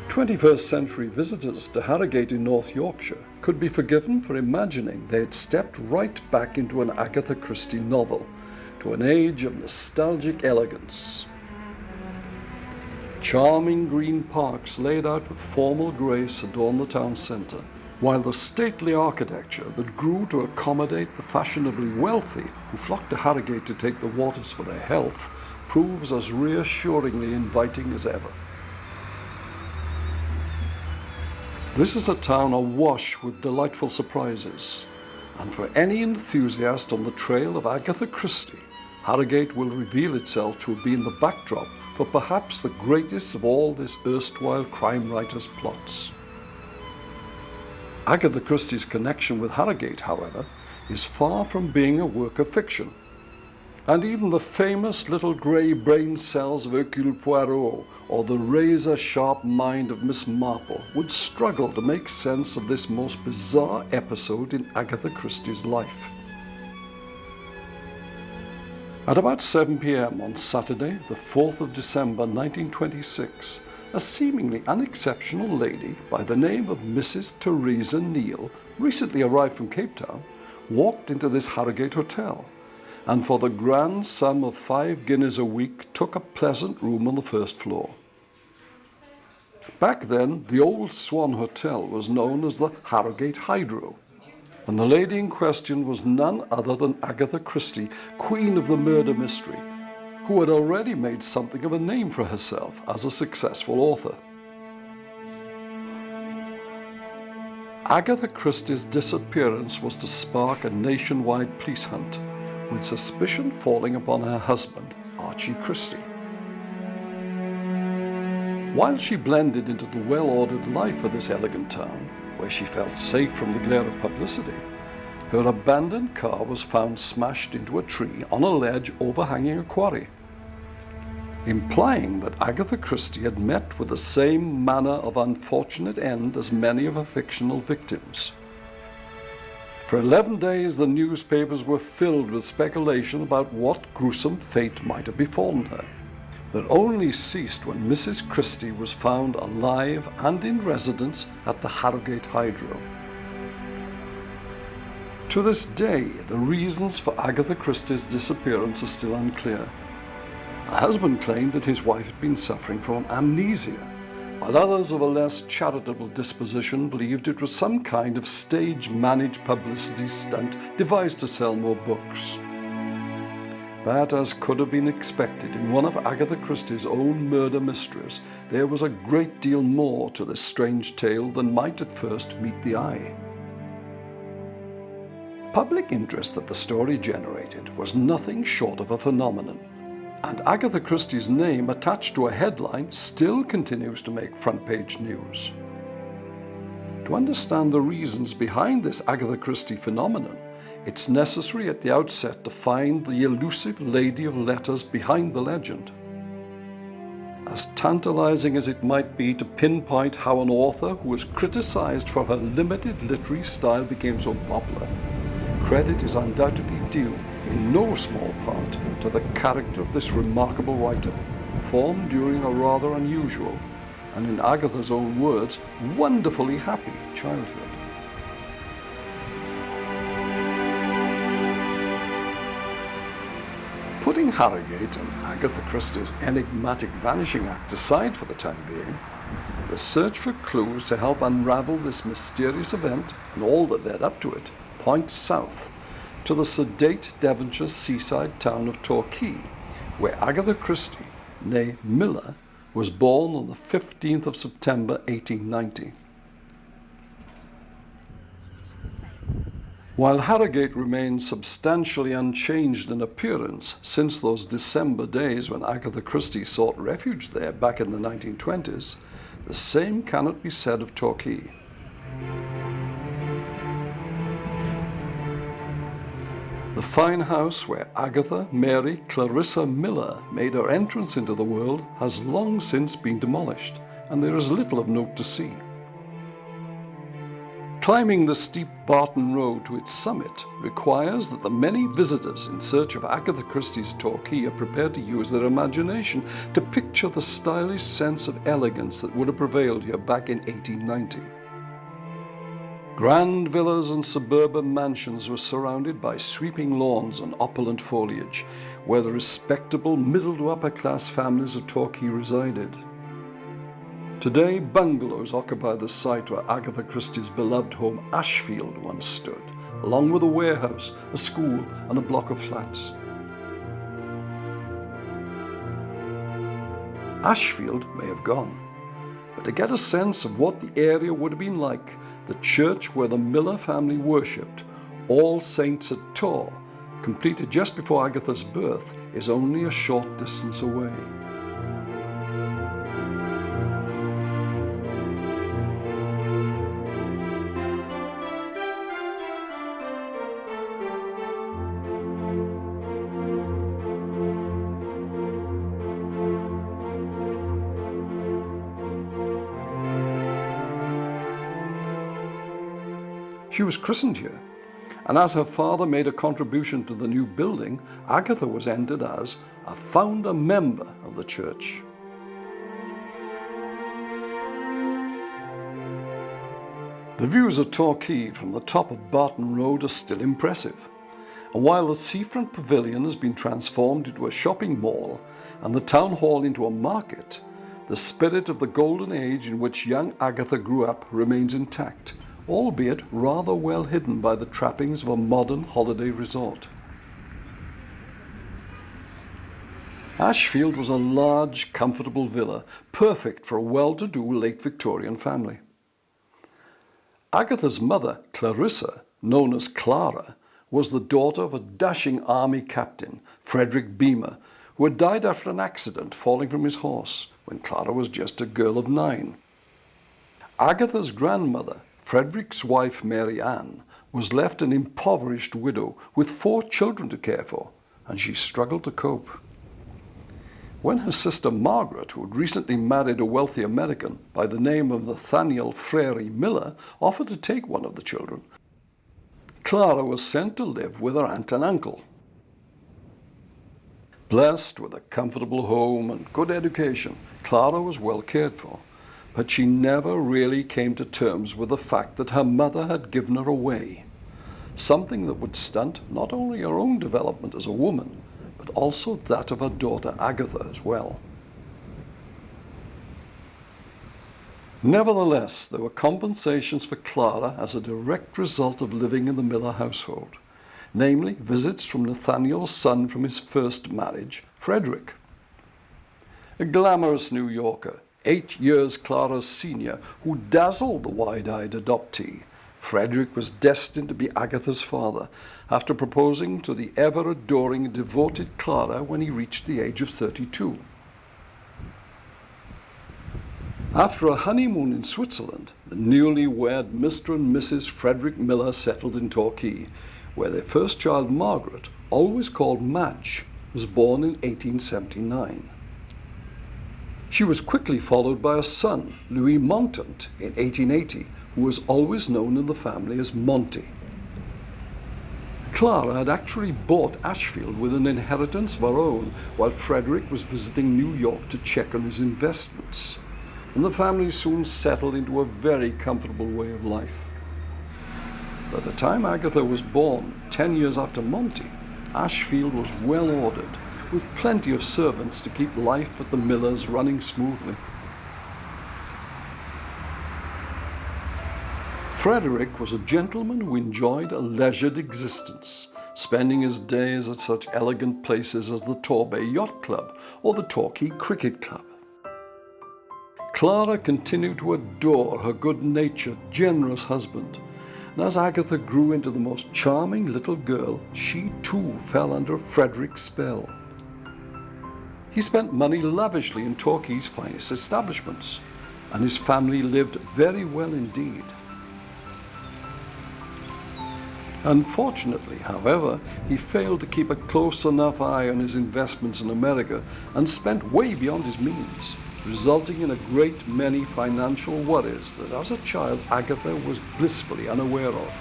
21st century visitors to Harrogate in North Yorkshire could be forgiven for imagining they had stepped right back into an Agatha Christie novel, to an age of nostalgic elegance. Charming green parks laid out with formal grace adorn the town centre, while the stately architecture that grew to accommodate the fashionably wealthy who flocked to Harrogate to take the waters for their health proves as reassuringly inviting as ever. This is a town awash with delightful surprises, and for any enthusiast on the trail of Agatha Christie, Harrogate will reveal itself to have been the backdrop for perhaps the greatest of all this erstwhile crime writer's plots. Agatha Christie's connection with Harrogate, however, is far from being a work of fiction, and even the famous little grey brain cells of Hercule Poirot or the razor-sharp mind of Miss Marple would struggle to make sense of this most bizarre episode in Agatha Christie's life. At about 7 p.m. on Saturday, the 4th of December 1926, a seemingly unexceptional lady by the name of Mrs. Teresa Neal, recently arrived from Cape Town, walked into this Harrogate hotel, and for the grand sum of 5 guineas a week took a pleasant room on the first floor. Back then, the Old Swan Hotel was known as the Harrogate Hydro, and the lady in question was none other than Agatha Christie, queen of the murder mystery, who had already made something of a name for herself as a successful author. Agatha Christie's disappearance was to spark a nationwide police hunt, with suspicion falling upon her husband, Archie Christie. While she blended into the well-ordered life of this elegant town, where she felt safe from the glare of publicity, her abandoned car was found smashed into a tree on a ledge overhanging a quarry, implying that Agatha Christie had met with the same manner of unfortunate end as many of her fictional victims. For 11 days, the newspapers were filled with speculation about what gruesome fate might have befallen her, that only ceased when Mrs. Christie was found alive and in residence at the Harrogate Hydro. To this day, the reasons for Agatha Christie's disappearance are still unclear. Her husband claimed that his wife had been suffering from amnesia, while others of a less charitable disposition believed it was some kind of stage-managed publicity stunt devised to sell more books. But as could have been expected in one of Agatha Christie's own murder mysteries, there was a great deal more to this strange tale than might at first meet the eye. Public interest that the story generated was nothing short of a phenomenon, and Agatha Christie's name attached to a headline still continues to make front-page news. To understand the reasons behind this Agatha Christie phenomenon, it's necessary at the outset to find the elusive lady of letters behind the legend. As tantalizing as it might be to pinpoint how an author who was criticized for her limited literary style became so popular, credit is undoubtedly due in no small part to the character of this remarkable writer, formed during a rather unusual, and in Agatha's own words, wonderfully happy childhood. Putting Harrogate and Agatha Christie's enigmatic vanishing act aside for the time being, the search for clues to help unravel this mysterious event and all that led up to it points south to the sedate Devonshire seaside town of Torquay, where Agatha Christie, née Miller, was born on the 15th of September 1890. While Harrogate remains substantially unchanged in appearance since those December days when Agatha Christie sought refuge there back in the 1920s, the same cannot be said of Torquay. The fine house where Agatha Mary Clarissa Miller made her entrance into the world has long since been demolished, and there is little of note to see. Climbing the steep Barton Road to its summit requires that the many visitors in search of Agatha Christie's Torquay are prepared to use their imagination to picture the stylish sense of elegance that would have prevailed here back in 1890. Grand villas and suburban mansions were surrounded by sweeping lawns and opulent foliage, where the respectable middle to upper class families of Torquay resided. Today, bungalows occupy the site where Agatha Christie's beloved home Ashfield once stood, along with a warehouse, a school, and a block of flats. Ashfield may have gone, but to get a sense of what the area would have been like, the church where the Miller family worshipped, All Saints at Torre, completed just before Agatha's birth, is only a short distance away. She was christened here, and as her father made a contribution to the new building, Agatha was entered as a founder member of the church. The views of Torquay from the top of Barton Road are still impressive, and while the seafront pavilion has been transformed into a shopping mall and the town hall into a market, the spirit of the golden age in which young Agatha grew up remains intact, albeit rather well hidden by the trappings of a modern holiday resort. Ashfield was a large, comfortable villa, perfect for a well-to-do late Victorian family. Agatha's mother, Clarissa, known as Clara, was the daughter of a dashing army captain, Frederick Beamer, who had died after an accident falling from his horse when Clara was just a girl of 9. Agatha's grandmother, Frederick's wife, Mary Ann, was left an impoverished widow with 4 children to care for, and she struggled to cope. When her sister Margaret, who had recently married a wealthy American by the name of Nathaniel Frary Miller, offered to take one of the children, Clara was sent to live with her aunt and uncle. Blessed with a comfortable home and good education, Clara was well cared for. But she never really came to terms with the fact that her mother had given her away, something that would stunt not only her own development as a woman, but also that of her daughter Agatha as well. Nevertheless, there were compensations for Clara as a direct result of living in the Miller household, namely visits from Nathaniel's son from his first marriage, Frederick. A glamorous New Yorker, 8 years Clara's senior, who dazzled the wide-eyed adoptee, Frederick was destined to be Agatha's father after proposing to the ever-adoring and devoted Clara when he reached the age of 32. After a honeymoon in Switzerland, the newlywed Mr. and Mrs. Frederick Miller settled in Torquay, where their first child, Margaret, always called Madge, was born in 1879. She was quickly followed by a son, Louis Montant, in 1880, who was always known in the family as Monty. Clara had actually bought Ashfield with an inheritance of her own while Frederick was visiting New York to check on his investments, and the family soon settled into a very comfortable way of life. By the time Agatha was born, 10 years after Monty, Ashfield was well ordered, with plenty of servants to keep life at the Millers running smoothly. Frederick was a gentleman who enjoyed a leisured existence, spending his days at such elegant places as the Torbay Yacht Club or the Torquay Cricket Club. Clara continued to adore her good-natured, generous husband, and as Agatha grew into the most charming little girl, she too fell under Frederick's spell. He spent money lavishly in Torquay's finest establishments, and his family lived very well indeed. Unfortunately, however, he failed to keep a close enough eye on his investments in America and spent way beyond his means, resulting in a great many financial worries that as a child Agatha was blissfully unaware of.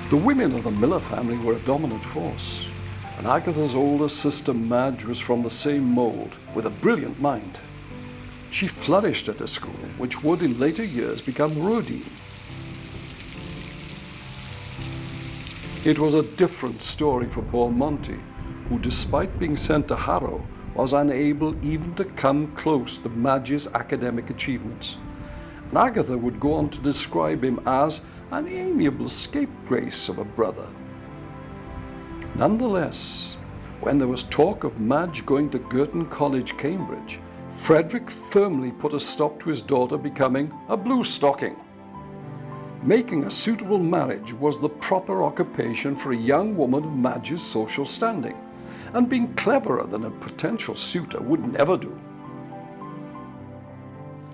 The women of the Miller family were a dominant force, and Agatha's older sister Madge was from the same mold, with a brilliant mind. She flourished at a school which would in later years become Rodin. It was a different story for poor Monty, who despite being sent to Harrow, was unable even to come close to Madge's academic achievements. And Agatha would go on to describe him as an amiable scapegrace of a brother. Nonetheless, when there was talk of Madge going to Girton College, Cambridge, Frederick firmly put a stop to his daughter becoming a blue stocking. Making a suitable marriage was the proper occupation for a young woman of Madge's social standing, and being cleverer than a potential suitor would never do.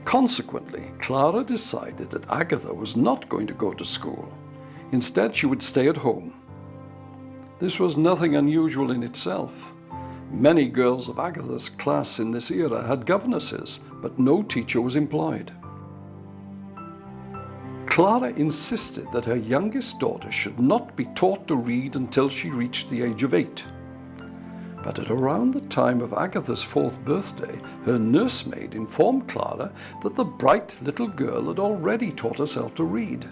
Consequently, Clara decided that Agatha was not going to go to school. Instead, she would stay at home. This was nothing unusual in itself. Many girls of Agatha's class in this era had governesses, but no teacher was employed. Clara insisted that her youngest daughter should not be taught to read until she reached the age of 8. But at around the time of Agatha's 4th birthday, her nursemaid informed Clara that the bright little girl had already taught herself to read.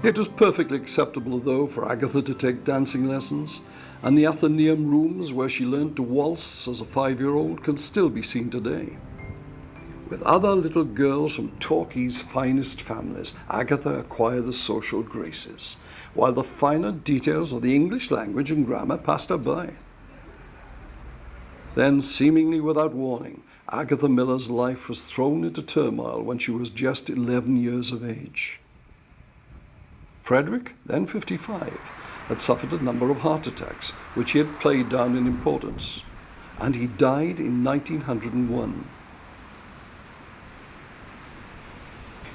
It was perfectly acceptable, though, for Agatha to take dancing lessons, and the Athenaeum rooms where she learned to waltz as a 5-year-old can still be seen today. With other little girls from Torquay's finest families, Agatha acquired the social graces, while the finer details of the English language and grammar passed her by. Then, seemingly without warning, Agatha Miller's life was thrown into turmoil when she was just 11 years of age. Frederick, then 55, had suffered a number of heart attacks, which he had played down in importance, and he died in 1901.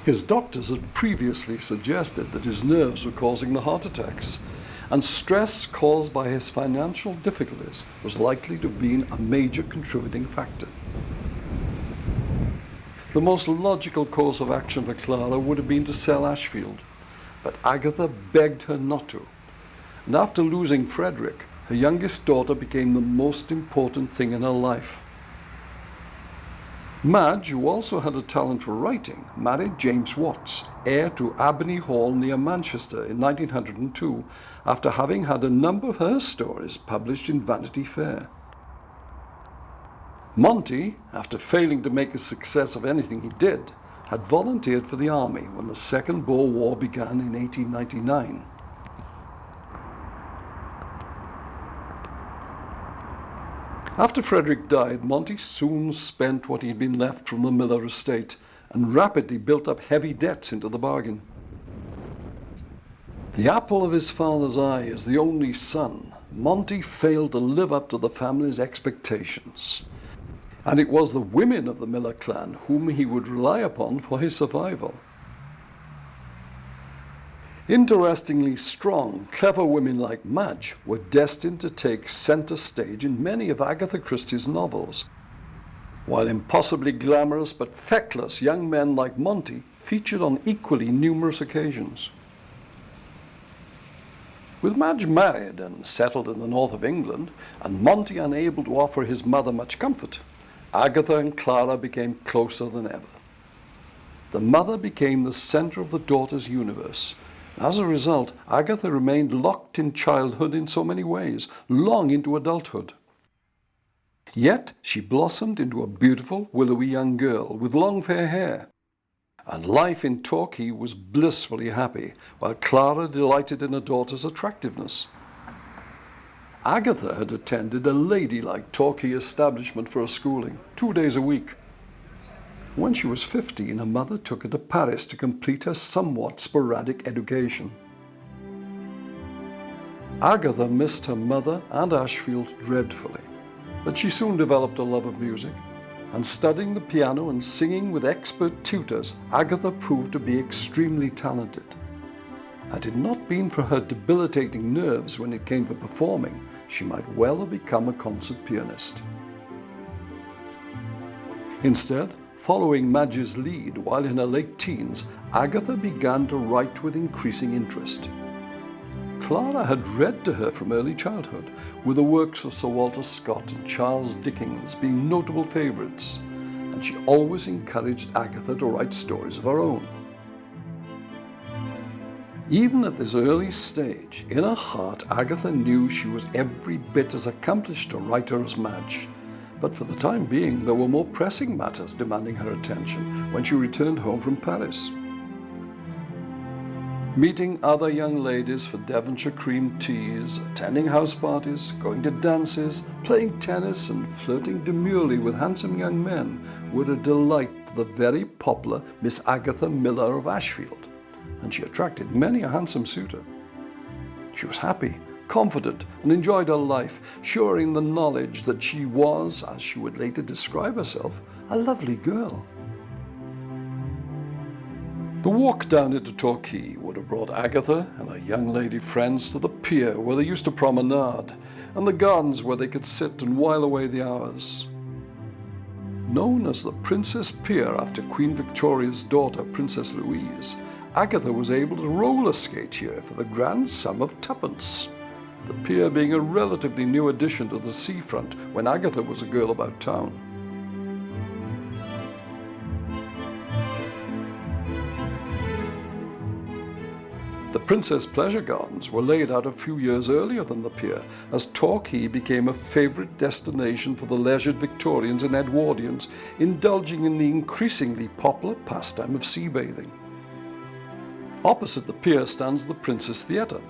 His doctors had previously suggested that his nerves were causing the heart attacks, and stress caused by his financial difficulties was likely to have been a major contributing factor. The most logical course of action for Clara would have been to sell Ashfield, but Agatha begged her not to, and after losing Frederick, her youngest daughter became the most important thing in her life. Madge, who also had a talent for writing, married James Watts, heir to Abney Hall near Manchester in 1902, after having had a number of her stories published in Vanity Fair. Monty, after failing to make a success of anything he did, had volunteered for the army when the Second Boer War began in 1899. After Frederick died, Monty soon spent what he had been left from the Miller estate and rapidly built up heavy debts into the bargain. The apple of his father's eye as the only son, Monty failed to live up to the family's expectations. And it was the women of the Miller clan whom he would rely upon for his survival. Interestingly strong, clever women like Madge were destined to take center stage in many of Agatha Christie's novels, while impossibly glamorous but feckless young men like Monty featured on equally numerous occasions. With Madge married and settled in the north of England, and Monty unable to offer his mother much comfort, Agatha and Clara became closer than ever. The mother became the center of the daughter's universe. As a result, Agatha remained locked in childhood in so many ways, long into adulthood. Yet she blossomed into a beautiful, willowy young girl with long fair hair. And life in Torquay was blissfully happy, while Clara delighted in her daughter's attractiveness. Agatha had attended a ladylike Torquay establishment for her schooling, 2 days a week. When she was 15, her mother took her to Paris to complete her somewhat sporadic education. Agatha missed her mother and Ashfield dreadfully, But she soon developed a love of music, and studying the piano and singing with expert tutors, Agatha proved to be extremely talented. Had it not been for her debilitating nerves when it came to performing, she might well have become a concert pianist. Instead, following Madge's lead while in her late teens, Agatha began to write with increasing interest. Clara had read to her from early childhood, with the works of Sir Walter Scott and Charles Dickens being notable favourites, and she always encouraged Agatha to write stories of her own. Even at this early stage, in her heart, Agatha knew she was every bit as accomplished a writer as Madge. But for the time being, there were more pressing matters demanding her attention when she returned home from Paris. Meeting other young ladies for Devonshire cream teas, attending house parties, going to dances, playing tennis and flirting demurely with handsome young men were a delight to the very popular Miss Agatha Miller of Ashfield, and she attracted many a handsome suitor. She was happy, confident, and enjoyed her life, sure in the knowledge that she was, as she would later describe herself, a lovely girl. The walk down into Torquay would have brought Agatha and her young lady friends to the pier where they used to promenade, and the gardens where they could sit and while away the hours. Known as the Princess Pier after Queen Victoria's daughter, Princess Louise, Agatha was able to roller skate here for the grand sum of twopence, the pier being a relatively new addition to the seafront when Agatha was a girl about town. The Princess Pleasure Gardens were laid out a few years earlier than the pier, as Torquay became a favourite destination for the leisured Victorians and Edwardians, indulging in the increasingly popular pastime of sea bathing. Opposite the pier stands the Princess Theatre,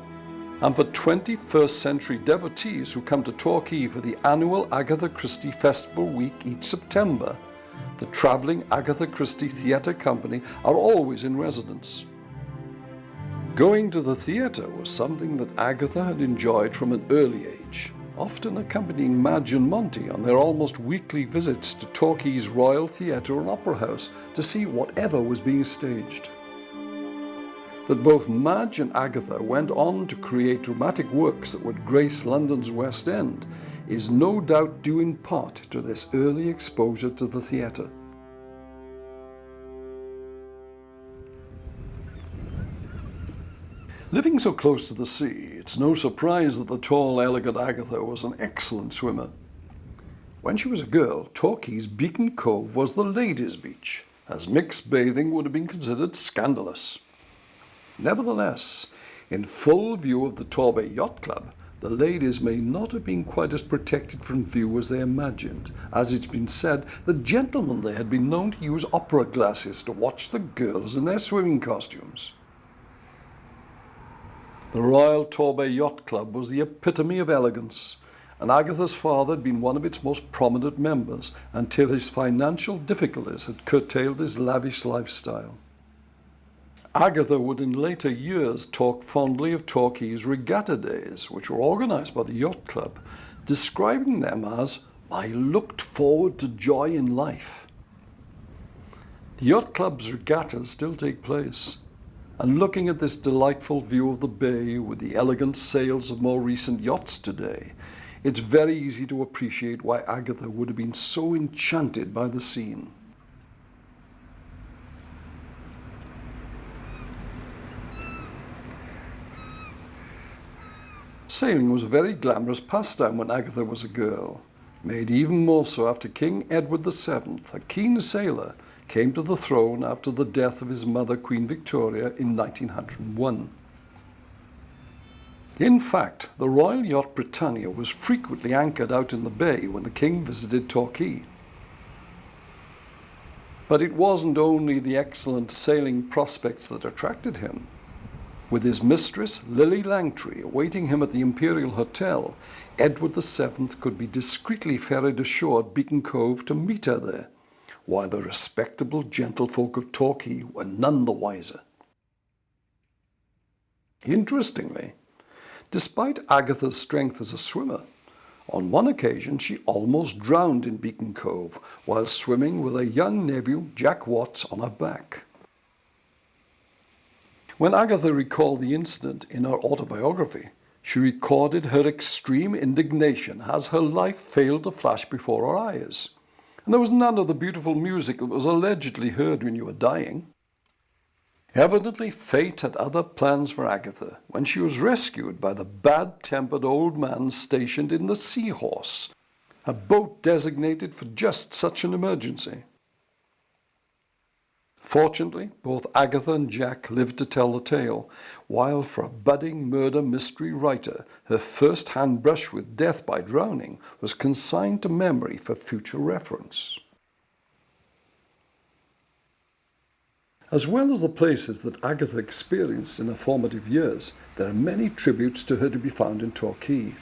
and for 21st century devotees who come to Torquay for the annual Agatha Christie Festival Week each September, the travelling Agatha Christie Theatre Company are always in residence. Going to the theatre was something that Agatha had enjoyed from an early age, often accompanying Madge and Monty on their almost weekly visits to Torquay's Royal Theatre and Opera House to see whatever was being staged. That both Madge and Agatha went on to create dramatic works that would grace London's West End is no doubt due in part to this early exposure to the theatre. Living so close to the sea, it's no surprise that the tall, elegant Agatha was an excellent swimmer. When she was a girl, Torquay's Beacon Cove was the ladies' beach, as mixed bathing would have been considered scandalous. Nevertheless, in full view of the Torbay Yacht Club, the ladies may not have been quite as protected from view as they imagined, as it's been said that gentlemen there had been known to use opera glasses to watch the girls in their swimming costumes. The Royal Torbay Yacht Club was the epitome of elegance, and Agatha's father had been one of its most prominent members until his financial difficulties had curtailed his lavish lifestyle. Agatha would in later years talk fondly of Torquay's regatta days, which were organised by the Yacht Club, describing them as my looked forward to joy in life. The Yacht Club's regattas still take place, and looking at this delightful view of the bay with the elegant sails of more recent yachts today, it's very easy to appreciate why Agatha would have been so enchanted by the scene. Sailing was a very glamorous pastime when Agatha was a girl, made even more so after King Edward VII, a keen sailor, came to the throne after the death of his mother, Queen Victoria, in 1901. In fact, the Royal Yacht Britannia was frequently anchored out in the bay when the King visited Torquay. But it wasn't only the excellent sailing prospects that attracted him. With his mistress, Lily Langtry, awaiting him at the Imperial Hotel, Edward VII could be discreetly ferried ashore at Beacon Cove to meet her there, while the respectable gentlefolk of Torquay were none the wiser. Interestingly, despite Agatha's strength as a swimmer, On one occasion, she almost drowned in Beacon Cove while swimming with her young nephew, Jack Watts, on her back. When Agatha recalled the incident in her autobiography, she recorded her extreme indignation as her life failed to flash before her eyes, and there was none of the beautiful music that was allegedly heard when you were dying. Evidently, fate had other plans for Agatha when she was rescued by the bad-tempered old man stationed in the Seahorse, a boat designated for just such an emergency. Fortunately, both Agatha and Jack lived to tell the tale, while for a budding murder mystery writer, her first-hand brush with death by drowning was consigned to memory for future reference. As well as the places that Agatha experienced in her formative years, there are many tributes to her to be found in Torquay.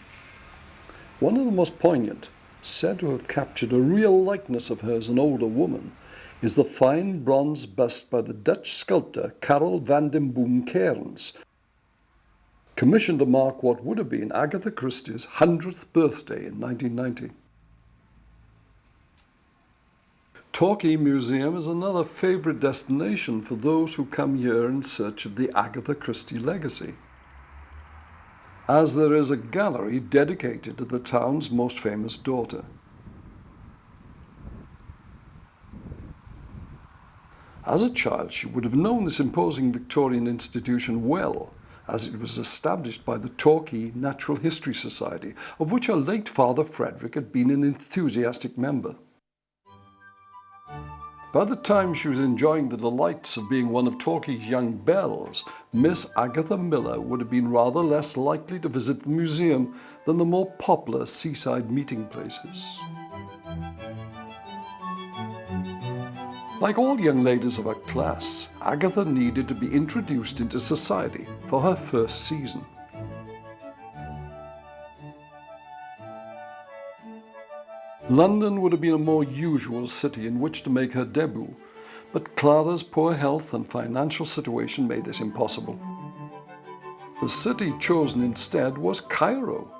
One of the most poignant, said to have captured a real likeness of her as an older woman, is the fine bronze bust by the Dutch sculptor Karel van den Boom Cairns, commissioned to mark what would have been Agatha Christie's 100th birthday in 1990. Torquay Museum is another favourite destination for those who come here in search of the Agatha Christie legacy, as there is a gallery dedicated to the town's most famous daughter. As a child, she would have known this imposing Victorian institution well, as it was established by the Torquay Natural History Society, of which her late father Frederick had been an enthusiastic member. By the time she was enjoying the delights of being one of Torquay's young belles, Miss Agatha Miller would have been rather less likely to visit the museum than the more popular seaside meeting places. Like all young ladies of her class, Agatha needed to be introduced into society for her first season. London would have been a more usual city in which to make her debut, but Clara's poor health and financial situation made this impossible. The city chosen instead was Cairo,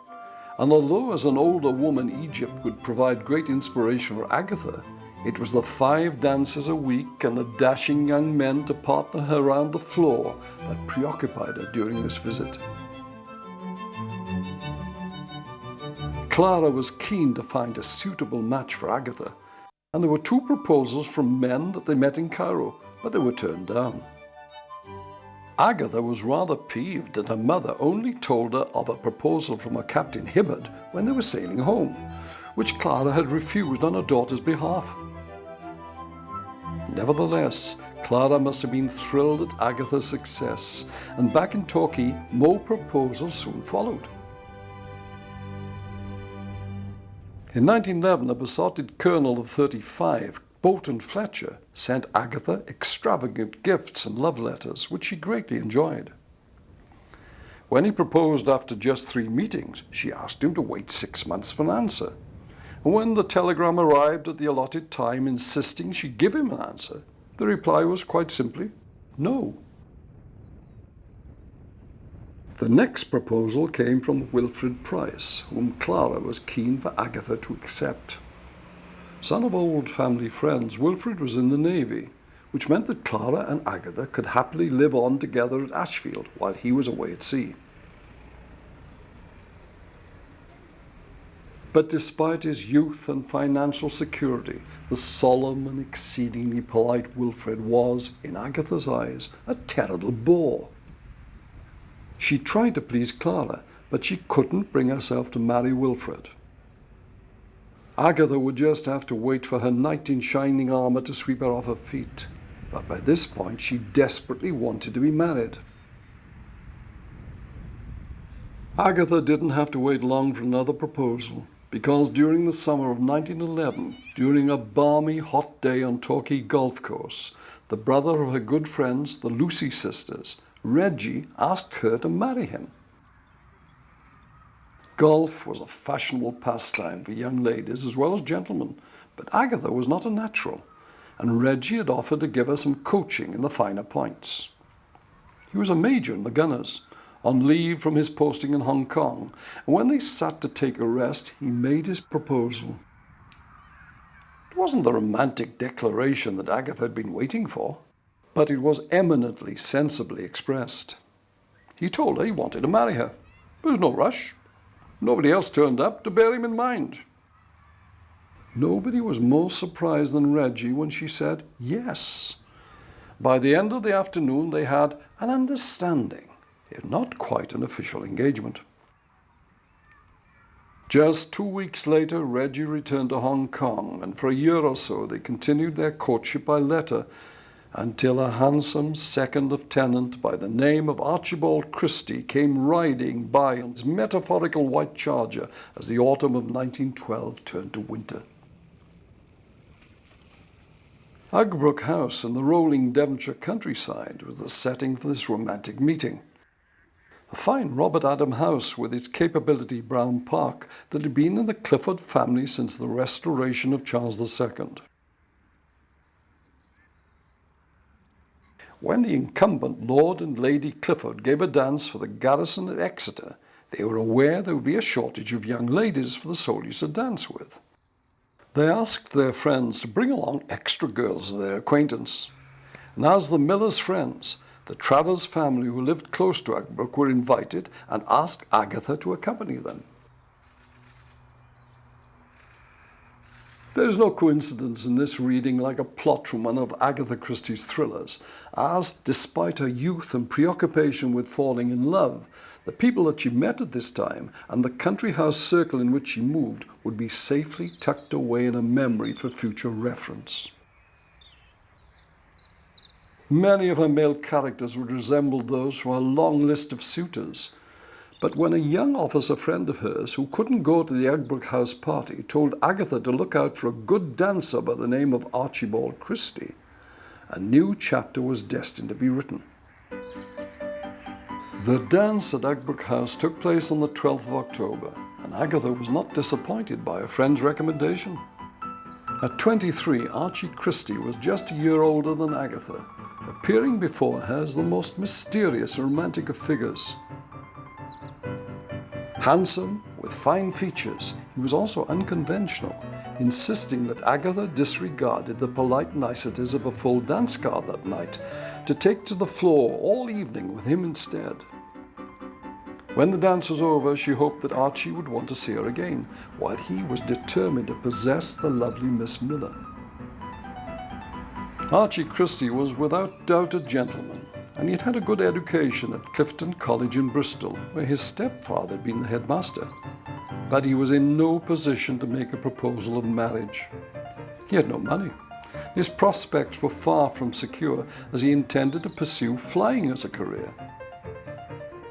and although as an older woman Egypt would provide great inspiration for Agatha, it was the 5 dances a week and the dashing young men to partner her around the floor that preoccupied her during this visit. Clara was keen to find a suitable match for Agatha, and there were 2 proposals from men that they met in Cairo, but they were turned down. Agatha was rather peeved that her mother only told her of a proposal from a Captain Hibbard when they were sailing home, which Clara had refused on her daughter's behalf. Nevertheless, Clara must have been thrilled at Agatha's success, and back in Torquay, more proposals soon followed. In 1911, a besotted colonel of 35, Bolton Fletcher, sent Agatha extravagant gifts and love letters, which she greatly enjoyed. When he proposed after just 3 meetings, she asked him to wait 6 months for an answer. And when the telegram arrived at the allotted time insisting she give him an answer, the reply was quite simply, no. The next proposal came from Wilfrid Price, whom Clara was keen for Agatha to accept. Son of old family friends, Wilfrid was in the Navy, which meant that Clara and Agatha could happily live on together at Ashfield while he was away at sea. But despite his youth and financial security, the solemn and exceedingly polite Wilfrid was, in Agatha's eyes, a terrible bore. She tried to please Clara, but she couldn't bring herself to marry Wilfrid. Agatha would just have to wait for her knight in shining armour to sweep her off her feet, but by this point she desperately wanted to be married. Agatha didn't have to wait long for another proposal, because during the summer of 1911, during a balmy hot day on Torquay Golf Course, the brother of her good friends, the Lucy sisters, Reggie, asked her to marry him. Golf was a fashionable pastime for young ladies as well as gentlemen, but Agatha was not a natural, and Reggie had offered to give her some coaching in the finer points. He was a major in the Gunners, on leave from his posting in Hong Kong, and when they sat to take a rest, he made his proposal. It wasn't the romantic declaration that Agatha had been waiting for, but it was eminently sensibly expressed. He told her he wanted to marry her. There was no rush. Nobody else turned up to bear him in mind. Nobody was more surprised than Reggie when she said yes. By the end of the afternoon, they had an understanding, if not quite an official engagement. Just 2 weeks later, Reggie returned to Hong Kong, and for a year or so they continued their courtship by letter until a handsome second-lieutenant by the name of Archibald Christie came riding by on his metaphorical white charger as the autumn of 1912 turned to winter. Agbrook House in the rolling Devonshire countryside was the setting for this romantic meeting. A fine Robert Adam house with its capability brown park that had been in the Clifford family since the restoration of Charles II. When the incumbent Lord and Lady Clifford gave a dance for the garrison at Exeter, they were aware there would be a shortage of young ladies for the soldiers to dance with. They asked their friends to bring along extra girls of their acquaintance, and as the miller's friends, the Travers family who lived close to Agbrook were invited and asked Agatha to accompany them. There is no coincidence in this reading like a plot from one of Agatha Christie's thrillers, as, despite her youth and preoccupation with falling in love, the people that she met at this time and the country house circle in which she moved would be safely tucked away in a memory for future reference. Many of her male characters would resemble those from her long list of suitors, but when a young officer friend of hers who couldn't go to the Agbrook House party told Agatha to look out for a good dancer by the name of Archibald Christie, a new chapter was destined to be written. The dance at Agbrook House took place on the 12th of October, and Agatha was not disappointed by her friend's recommendation. At 23, Archie Christie was just a year older than Agatha, appearing before her as the most mysterious and romantic of figures. Handsome, with fine features, he was also unconventional, insisting that Agatha disregarded the polite niceties of a full dance card that night, to take to the floor all evening with him instead. When the dance was over, she hoped that Archie would want to see her again, while he was determined to possess the lovely Miss Miller. Archie Christie was without doubt a gentleman, and he had had a good education at Clifton College in Bristol, where his stepfather had been the headmaster. But he was in no position to make a proposal of marriage. He had no money. His prospects were far from secure, as he intended to pursue flying as a career.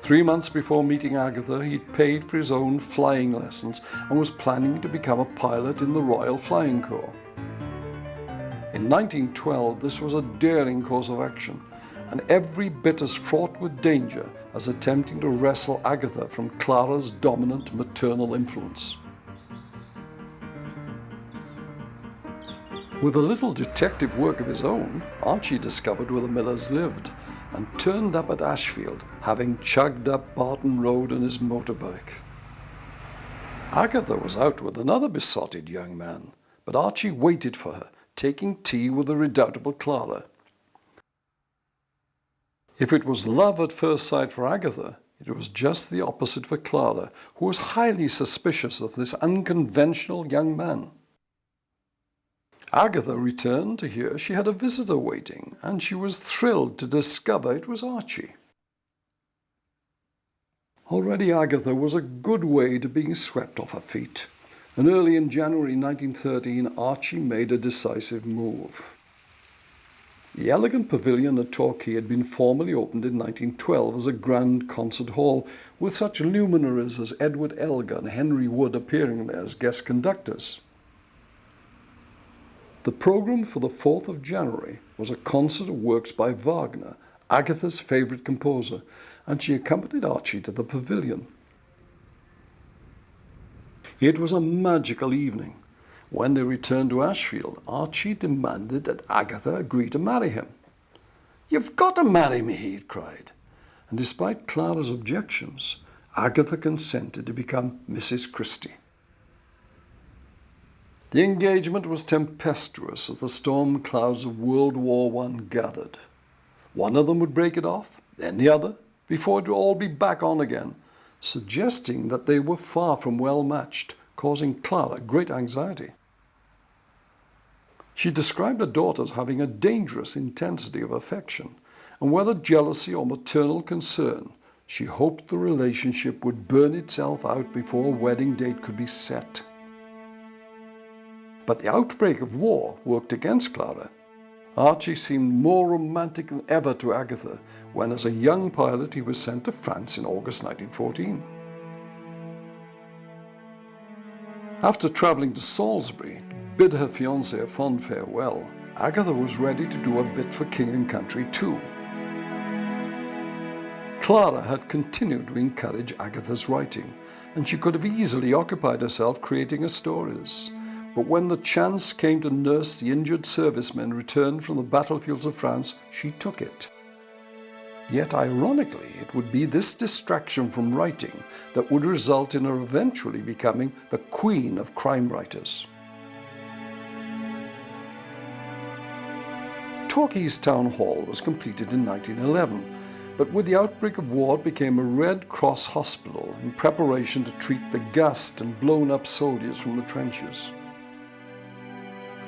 3 months before meeting Agatha, he'd paid for his own flying lessons and was planning to become a pilot in the Royal Flying Corps. In 1912, this was a daring course of action, and every bit as fraught with danger as attempting to wrestle Agatha from Clara's dominant maternal influence. With a little detective work of his own, Archie discovered where the Millers lived and turned up at Ashfield, having chugged up Barton Road on his motorbike. Agatha was out with another besotted young man, but Archie waited for her, taking tea with the redoubtable Clara. If it was love at first sight for Agatha, it was just the opposite for Clara, who was highly suspicious of this unconventional young man. Agatha returned to hear she had a visitor waiting, and she was thrilled to discover it was Archie. Already Agatha was a good way to being swept off her feet, and early in January 1913 Archie made a decisive move. The elegant pavilion at Torquay had been formally opened in 1912 as a grand concert hall, with such luminaries as Edward Elgar and Henry Wood appearing there as guest conductors. The programme for the 4th of January was a concert of works by Wagner, Agatha's favourite composer, and she accompanied Archie to the pavilion. It was a magical evening. When they returned to Ashfield, Archie demanded that Agatha agree to marry him. "You've got to marry me," he had cried. and despite Clara's objections, Agatha consented to become Mrs. Christie. The engagement was tempestuous as the storm clouds of World War I gathered. One of them would break it off, then the other, before it would all be back on again, suggesting that they were far from well matched, causing Clara great anxiety. She described her daughter as having a dangerous intensity of affection, and whether jealousy or maternal concern, she hoped the relationship would burn itself out before a wedding date could be set. But the outbreak of war worked against Clara. Archie seemed more romantic than ever to Agatha when, as a young pilot, he was sent to France in August 1914. After travelling to Salisbury to bid her fiancé a fond farewell, Agatha was ready to do a bit for King and Country too. Clara had continued to encourage Agatha's writing, and she could have easily occupied herself creating her stories. But when the chance came to nurse the injured servicemen returned from the battlefields of France, she took it. Yet ironically, it would be this distraction from writing that would result in her eventually becoming the queen of crime writers. Torquay's Town Hall was completed in 1911, but with the outbreak of war it became a Red Cross hospital in preparation to treat the gassed and blown-up soldiers from the trenches.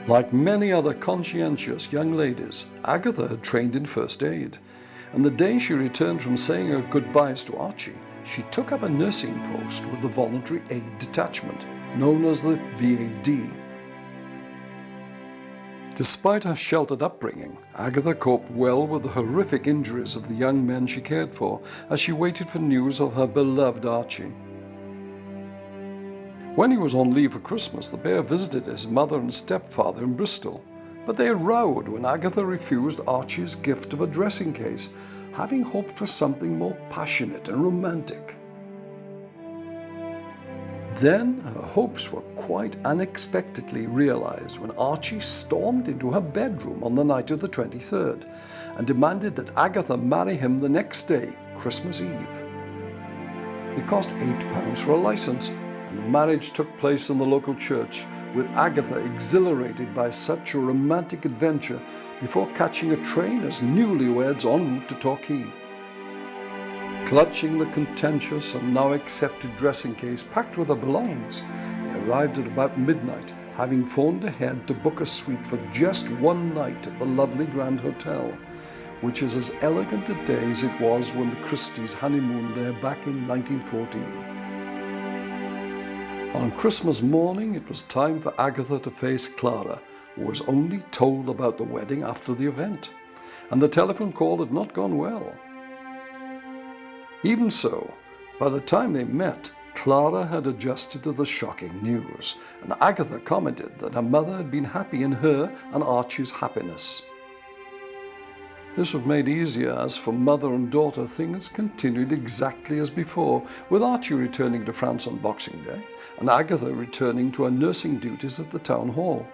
Like many other conscientious young ladies, Agatha had trained in first aid, and the day she returned from saying her goodbyes to Archie, she took up a nursing post with the Voluntary Aid Detachment, known as the VAD. Despite her sheltered upbringing, Agatha coped well with the horrific injuries of the young men she cared for as she waited for news of her beloved Archie. When he was on leave for Christmas, the pair visited his mother and stepfather in Bristol, but they rowed when Agatha refused Archie's gift of a dressing case, having hoped for something more passionate and romantic. Then her hopes were quite unexpectedly realized when Archie stormed into her bedroom on the night of the 23rd and demanded that Agatha marry him the next day, Christmas Eve. It cost £8 for a license, and the marriage took place in the local church, with Agatha exhilarated by such a romantic adventure before catching a train as newlyweds en route to Torquay. Clutching the contentious and now accepted dressing case packed with her belongings, they arrived at about midnight, having phoned ahead to book a suite for just one night at the lovely Grand Hotel, which is as elegant a day as it was when the Christies honeymooned there back in 1914. On Christmas morning, it was time for Agatha to face Clara, who was only told about the wedding after the event, and the telephone call had not gone well. Even so, by the time they met, Clara had adjusted to the shocking news, and Agatha commented that her mother had been happy in her and Archie's happiness. This was made easier as for mother and daughter things continued exactly as before, with Archie returning to France on Boxing Day and Agatha returning to her nursing duties at the town hall.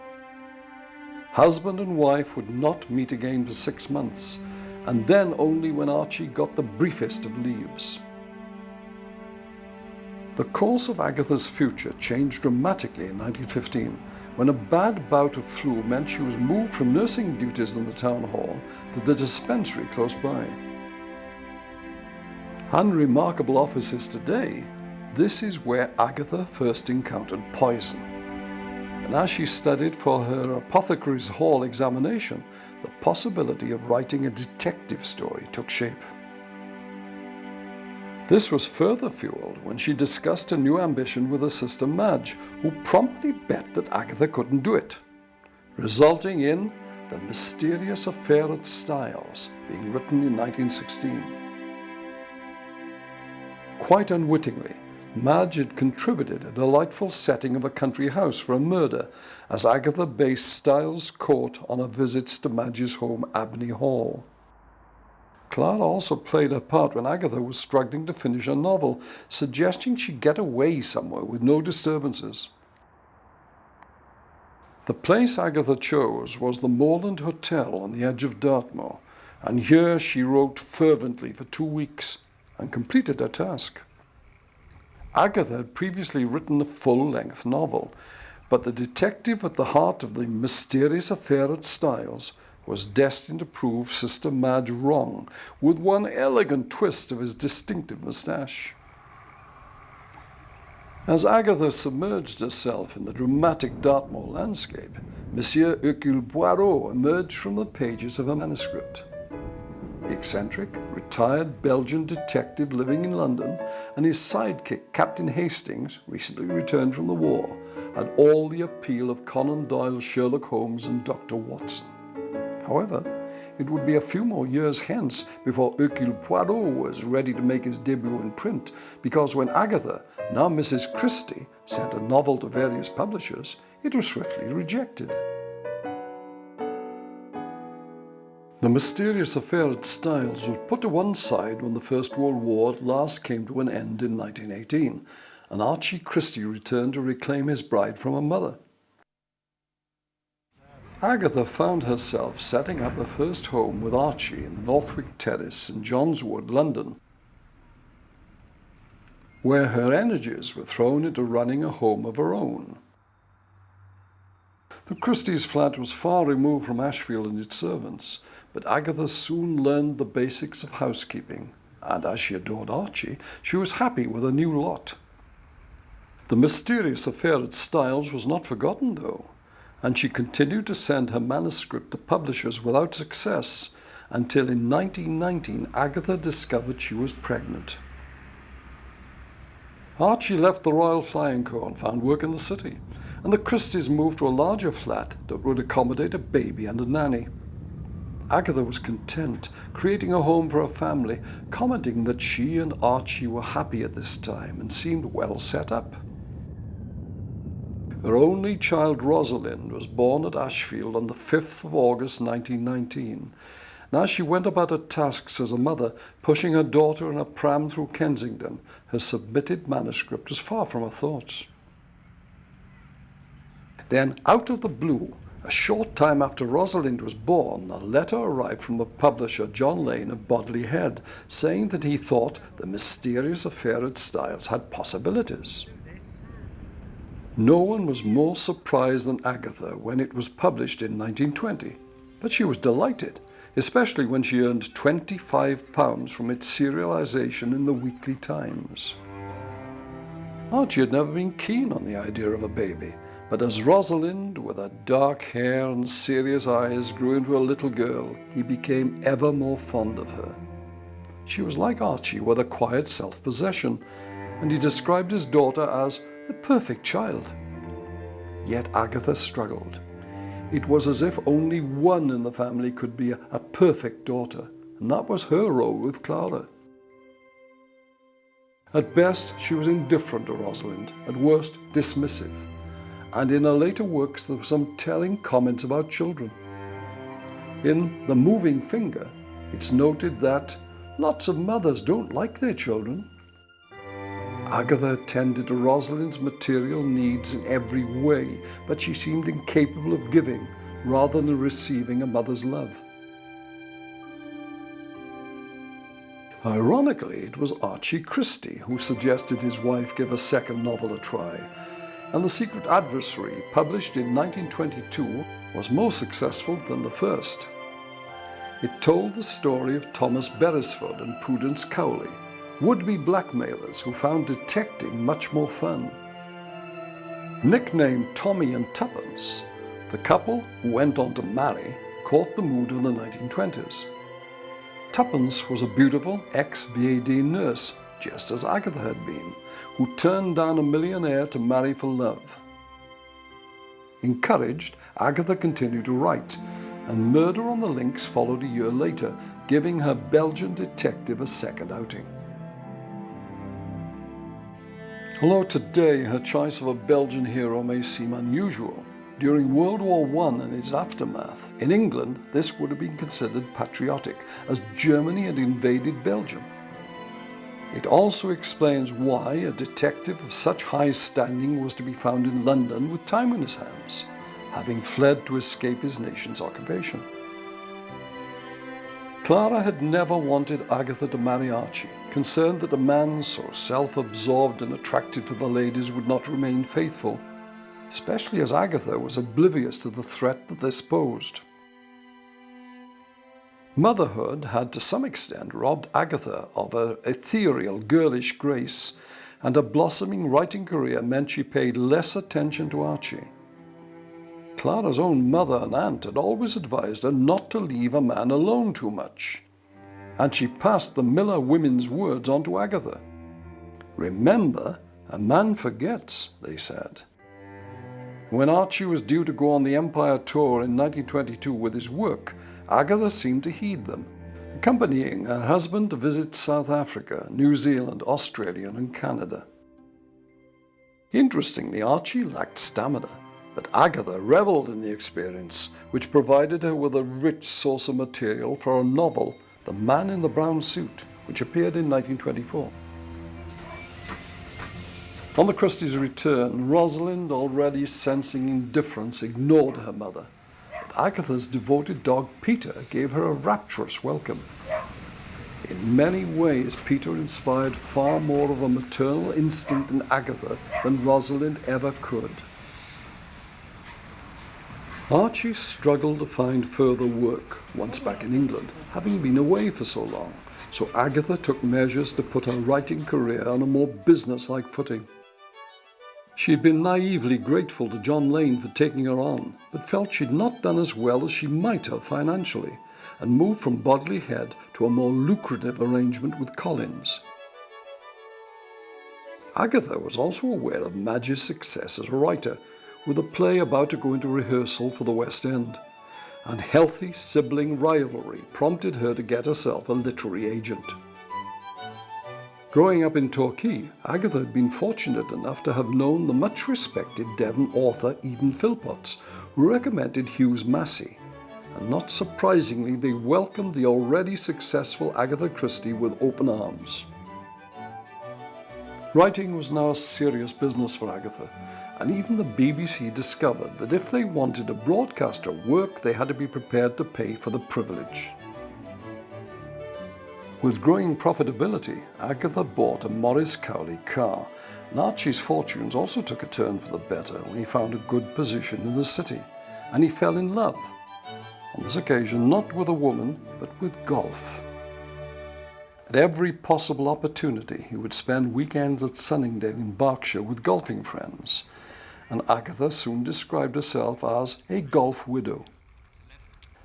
Husband and wife would not meet again for 6 months, and then only when Archie got the briefest of leaves. The course of Agatha's future changed dramatically in 1915, when a bad bout of flu meant she was moved from nursing duties in the town hall to the dispensary close by. Unremarkable offices today, this is where Agatha first encountered poison. And as she studied for her Apothecary's Hall examination, the possibility of writing a detective story took shape. This was further fueled when she discussed a new ambition with her sister Madge, who promptly bet that Agatha couldn't do it, resulting in The Mysterious Affair at Styles, being written in 1916. Quite unwittingly, Madge had contributed a delightful setting of a country house for a murder, as Agatha based Styles' court on her visits to Madge's home, Abney Hall. Clara also played her part when Agatha was struggling to finish her novel, suggesting she get away somewhere with no disturbances. The place Agatha chose was the Moorland Hotel on the edge of Dartmoor, and here she wrote fervently for 2 weeks and completed her task. Agatha had previously written a full-length novel, but the detective at the heart of the mysterious affair at Styles was destined to prove Sister Madge wrong, with one elegant twist of his distinctive moustache. As Agatha submerged herself in the dramatic Dartmoor landscape, Monsieur Hercule Poirot emerged from the pages of her manuscript. The eccentric, retired Belgian detective living in London and his sidekick Captain Hastings, recently returned from the war, had all the appeal of Conan Doyle's Sherlock Holmes and Dr. Watson. However, it would be a few more years hence before Hercule Poirot was ready to make his debut in print, because when Agatha, now Mrs. Christie, sent a novel to various publishers, it was swiftly rejected. The mysterious affair at Styles was put to one side when the First World War at last came to an end in 1918, and Archie Christie returned to reclaim his bride from her mother. Agatha found herself setting up her first home with Archie in Northwick Terrace in John's Wood, London, where her energies were thrown into running a home of her own. The Christie's flat was far removed from Ashfield and its servants, but Agatha soon learned the basics of housekeeping, and as she adored Archie, she was happy with her new lot. The mysterious affair at Styles was not forgotten, though, and she continued to send her manuscript to publishers without success until in 1919 Agatha discovered she was pregnant. Archie left the Royal Flying Corps and found work in the city, and the Christies moved to a larger flat that would accommodate a baby and a nanny. Agatha was content, creating a home for her family, commenting that she and Archie were happy at this time and seemed well set up. Her only child, Rosalind, was born at Ashfield on the 5th of August 1919. And as she went about her tasks as a mother, pushing her daughter in a pram through Kensington, her submitted manuscript was far from her thoughts. Then, out of the blue, a short time after Rosalind was born, a letter arrived from the publisher John Lane of Bodley Head, saying that he thought the mysterious affair at Styles had possibilities. No one was more surprised than Agatha when it was published in 1920, but she was delighted, especially when she earned £25 from its serialization in the Weekly Times. Archie had never been keen on the idea of a baby, but as Rosalind, with her dark hair and serious eyes, grew into a little girl, he became ever more fond of her. She was like Archie, with a quiet self-possession, and he described his daughter as the perfect child. Yet Agatha struggled. It was as if only one in the family could be a perfect daughter, and that was her role with Clara. At best, she was indifferent to Rosalind, at worst, dismissive, and in her later works there were some telling comments about children. In The Moving Finger, it's noted that lots of mothers don't like their children. Agatha attended to Rosalind's material needs in every way, but she seemed incapable of giving rather than receiving a mother's love. Ironically, it was Archie Christie who suggested his wife give a second novel a try, and The Secret Adversary, published in 1922, was more successful than the first. It told the story of Thomas Beresford and Prudence Cowley, would-be blackmailers who found detecting much more fun. Nicknamed Tommy and Tuppence, the couple, who went on to marry, caught the mood of the 1920s. Tuppence was a beautiful ex-VAD nurse, just as Agatha had been, who turned down a millionaire to marry for love. Encouraged, Agatha continued to write, and Murder on the Links followed a year later, giving her Belgian detective a second outing. Although today her choice of a Belgian hero may seem unusual, during World War I and its aftermath, in England this would have been considered patriotic, as Germany had invaded Belgium. It also explains why a detective of such high standing was to be found in London with time on his hands, having fled to escape his nation's occupation. Clara had never wanted Agatha to marry Archie, concerned that a man so self-absorbed and attracted to the ladies would not remain faithful, especially as Agatha was oblivious to the threat that this posed. Motherhood had to some extent robbed Agatha of her ethereal, girlish grace, and a blossoming writing career meant she paid less attention to Archie. Clara's own mother and aunt had always advised her not to leave a man alone too much, and she passed the Miller women's words on to Agatha. "Remember, a man forgets," they said. When Archie was due to go on the Empire tour in 1922 with his work, Agatha seemed to heed them, accompanying her husband to visit South Africa, New Zealand, Australia, and Canada. Interestingly, Archie lacked stamina, but Agatha revelled in the experience, which provided her with a rich source of material for her novel, The Man in the Brown Suit, which appeared in 1924. On the Christies' return, Rosalind, already sensing indifference, ignored her mother. But Agatha's devoted dog Peter gave her a rapturous welcome. In many ways, Peter inspired far more of a maternal instinct in Agatha than Rosalind ever could. Archie struggled to find further work once back in England, having been away for so long, so Agatha took measures to put her writing career on a more business-like footing. She had been naively grateful to John Lane for taking her on, but felt she'd not done as well as she might have financially, and moved from Bodley Head to a more lucrative arrangement with Collins. Agatha was also aware of Madge's success as a writer, with a play about to go into rehearsal for the West End, and healthy sibling rivalry prompted her to get herself a literary agent. Growing up in Torquay, Agatha had been fortunate enough to have known the much-respected Devon author Eden Phillpotts, who recommended Hughes Massey, and not surprisingly they welcomed the already successful Agatha Christie with open arms. Writing was now a serious business for Agatha, and even the BBC discovered that if they wanted to broadcast her work, they had to be prepared to pay for the privilege. With growing profitability, Agatha bought a Morris Cowley car, and Archie's fortunes also took a turn for the better when he found a good position in the city, and he fell in love. On this occasion, not with a woman, but with golf. At every possible opportunity, he would spend weekends at Sunningdale in Berkshire with golfing friends, and Agatha soon described herself as a golf widow.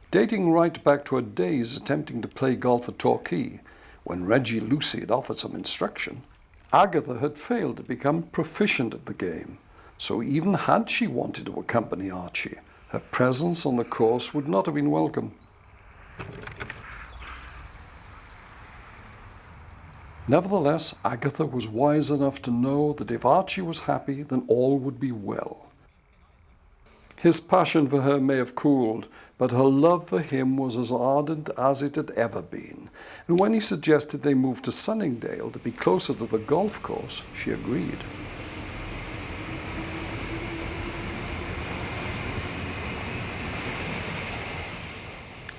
Dating right back to her days attempting to play golf at Torquay, when Reggie Lucy had offered some instruction, Agatha had failed to become proficient at the game, so even had she wanted to accompany Archie, her presence on the course would not have been welcome. Nevertheless, Agatha was wise enough to know that if Archie was happy, then all would be well. His passion for her may have cooled, but her love for him was as ardent as it had ever been, and when he suggested they move to Sunningdale to be closer to the golf course, she agreed.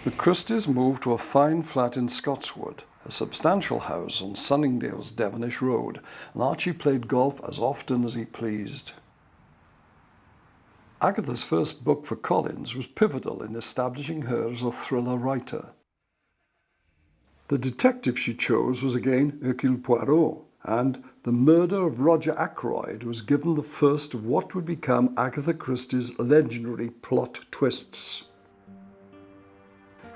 The Christies moved to a fine flat in Scotswood, a substantial house on Sunningdale's Devonish Road, and Archie played golf as often as he pleased. Agatha's first book for Collins was pivotal in establishing her as a thriller writer. The detective she chose was again Hercule Poirot, and The Murder of Roger Ackroyd was given the first of what would become Agatha Christie's legendary plot twists.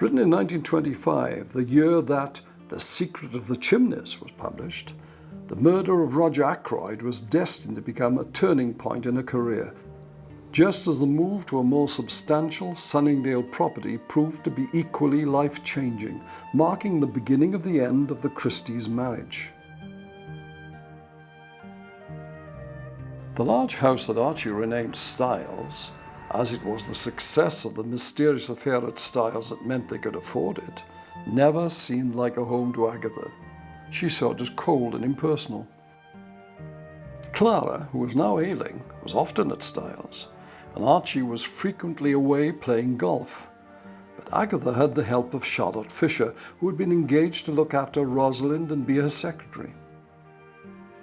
Written in 1925, the year that The Secret of the Chimneys was published, The Murder of Roger Ackroyd was destined to become a turning point in her career, just as the move to a more substantial Sunningdale property proved to be equally life-changing, marking the beginning of the end of the Christies' marriage. The large house that Archie renamed Styles, as it was the success of the mysterious affair at Styles that meant they could afford it, never seemed like a home to Agatha. She saw it as cold and impersonal. Clara, who was now ailing, was often at Styles, and Archie was frequently away playing golf. But But Agatha had the help of Charlotte Fisher, who had been engaged to look after Rosalind and be her secretary.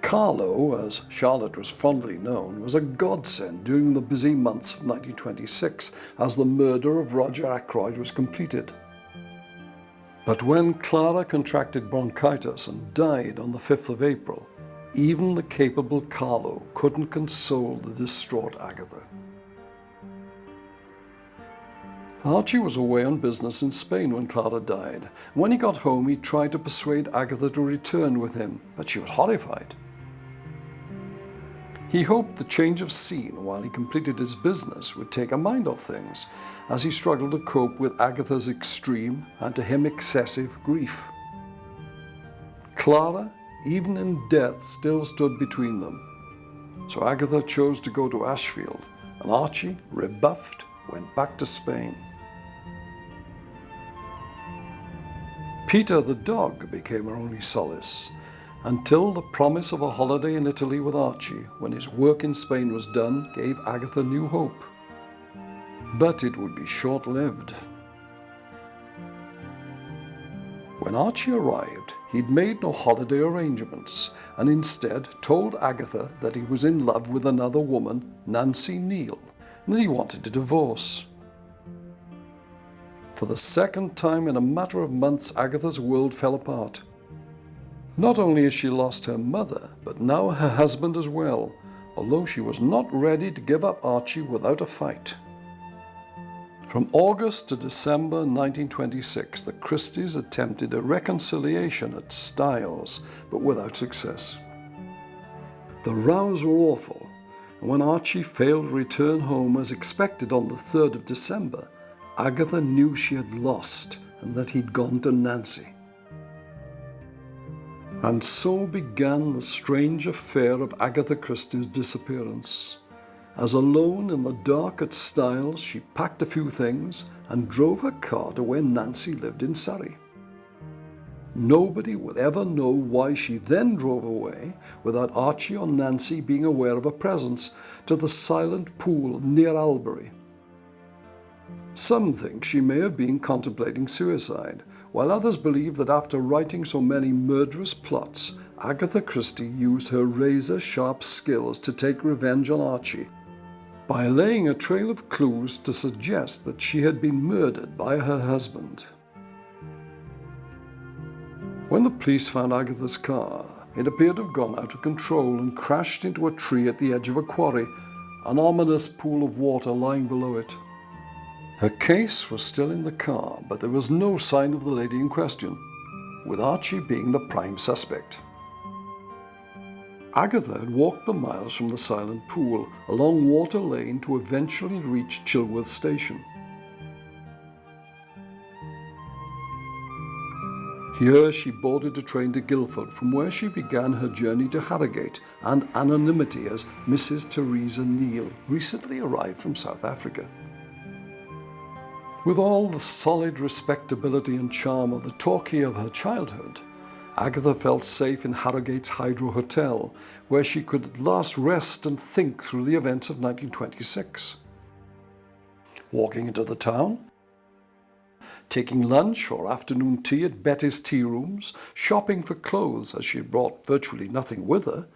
Carlo, as Charlotte was fondly known, was a godsend during the busy months of 1926 as the murder of Roger Ackroyd was completed. But when Clara contracted bronchitis and died on the 5th of April, even the capable Carlo couldn't console the distraught Agatha. Archie was away on business in Spain when Clara died. When he got home, he tried to persuade Agatha to return with him, but she was horrified. He hoped the change of scene while he completed his business would take her mind off things, as he struggled to cope with Agatha's extreme, and to him excessive, grief. Clara, even in death, still stood between them. So Agatha chose to go to Ashfield, and Archie, rebuffed, went back to Spain. Peter the dog became her only solace, until the promise of a holiday in Italy with Archie, when his work in Spain was done, gave Agatha new hope. But it would be short-lived. When Archie arrived, he'd made no holiday arrangements, and instead told Agatha that he was in love with another woman, Nancy Neal, and that he wanted a divorce. For the second time in a matter of months, Agatha's world fell apart. Not only had she lost her mother, but now her husband as well, although she was not ready to give up Archie without a fight. From August to December 1926, the Christies attempted a reconciliation at Styles, but without success. The rows were awful, and when Archie failed to return home as expected on the 3rd of December, Agatha knew she had lost and that he'd gone to Nancy. And so began the strange affair of Agatha Christie's disappearance. As alone in the dark at Styles, she packed a few things and drove her car to where Nancy lived in Surrey. Nobody would ever know why she then drove away without Archie or Nancy being aware of her presence to the silent pool near Albury. Some think she may have been contemplating suicide, while others believe that after writing so many murderous plots, Agatha Christie used her razor-sharp skills to take revenge on Archie by laying a trail of clues to suggest that she had been murdered by her husband. When the police found Agatha's car, it appeared to have gone out of control and crashed into a tree at the edge of a quarry, an ominous pool of water lying below it. Her case was still in the car, but there was no sign of the lady in question, with Archie being the prime suspect. Agatha had walked the miles from the silent pool along Water Lane to eventually reach Chilworth Station. Here she boarded a train to Guildford, from where she began her journey to Harrogate and anonymity as Mrs. Teresa Neal, recently arrived from South Africa. With all the solid respectability and charm of the Torquay of her childhood, Agatha felt safe in Harrogate's Hydro Hotel, where she could at last rest and think through the events of 1926. Walking into the town, taking lunch or afternoon tea at Betty's tea rooms, shopping for clothes as she had brought virtually nothing with her,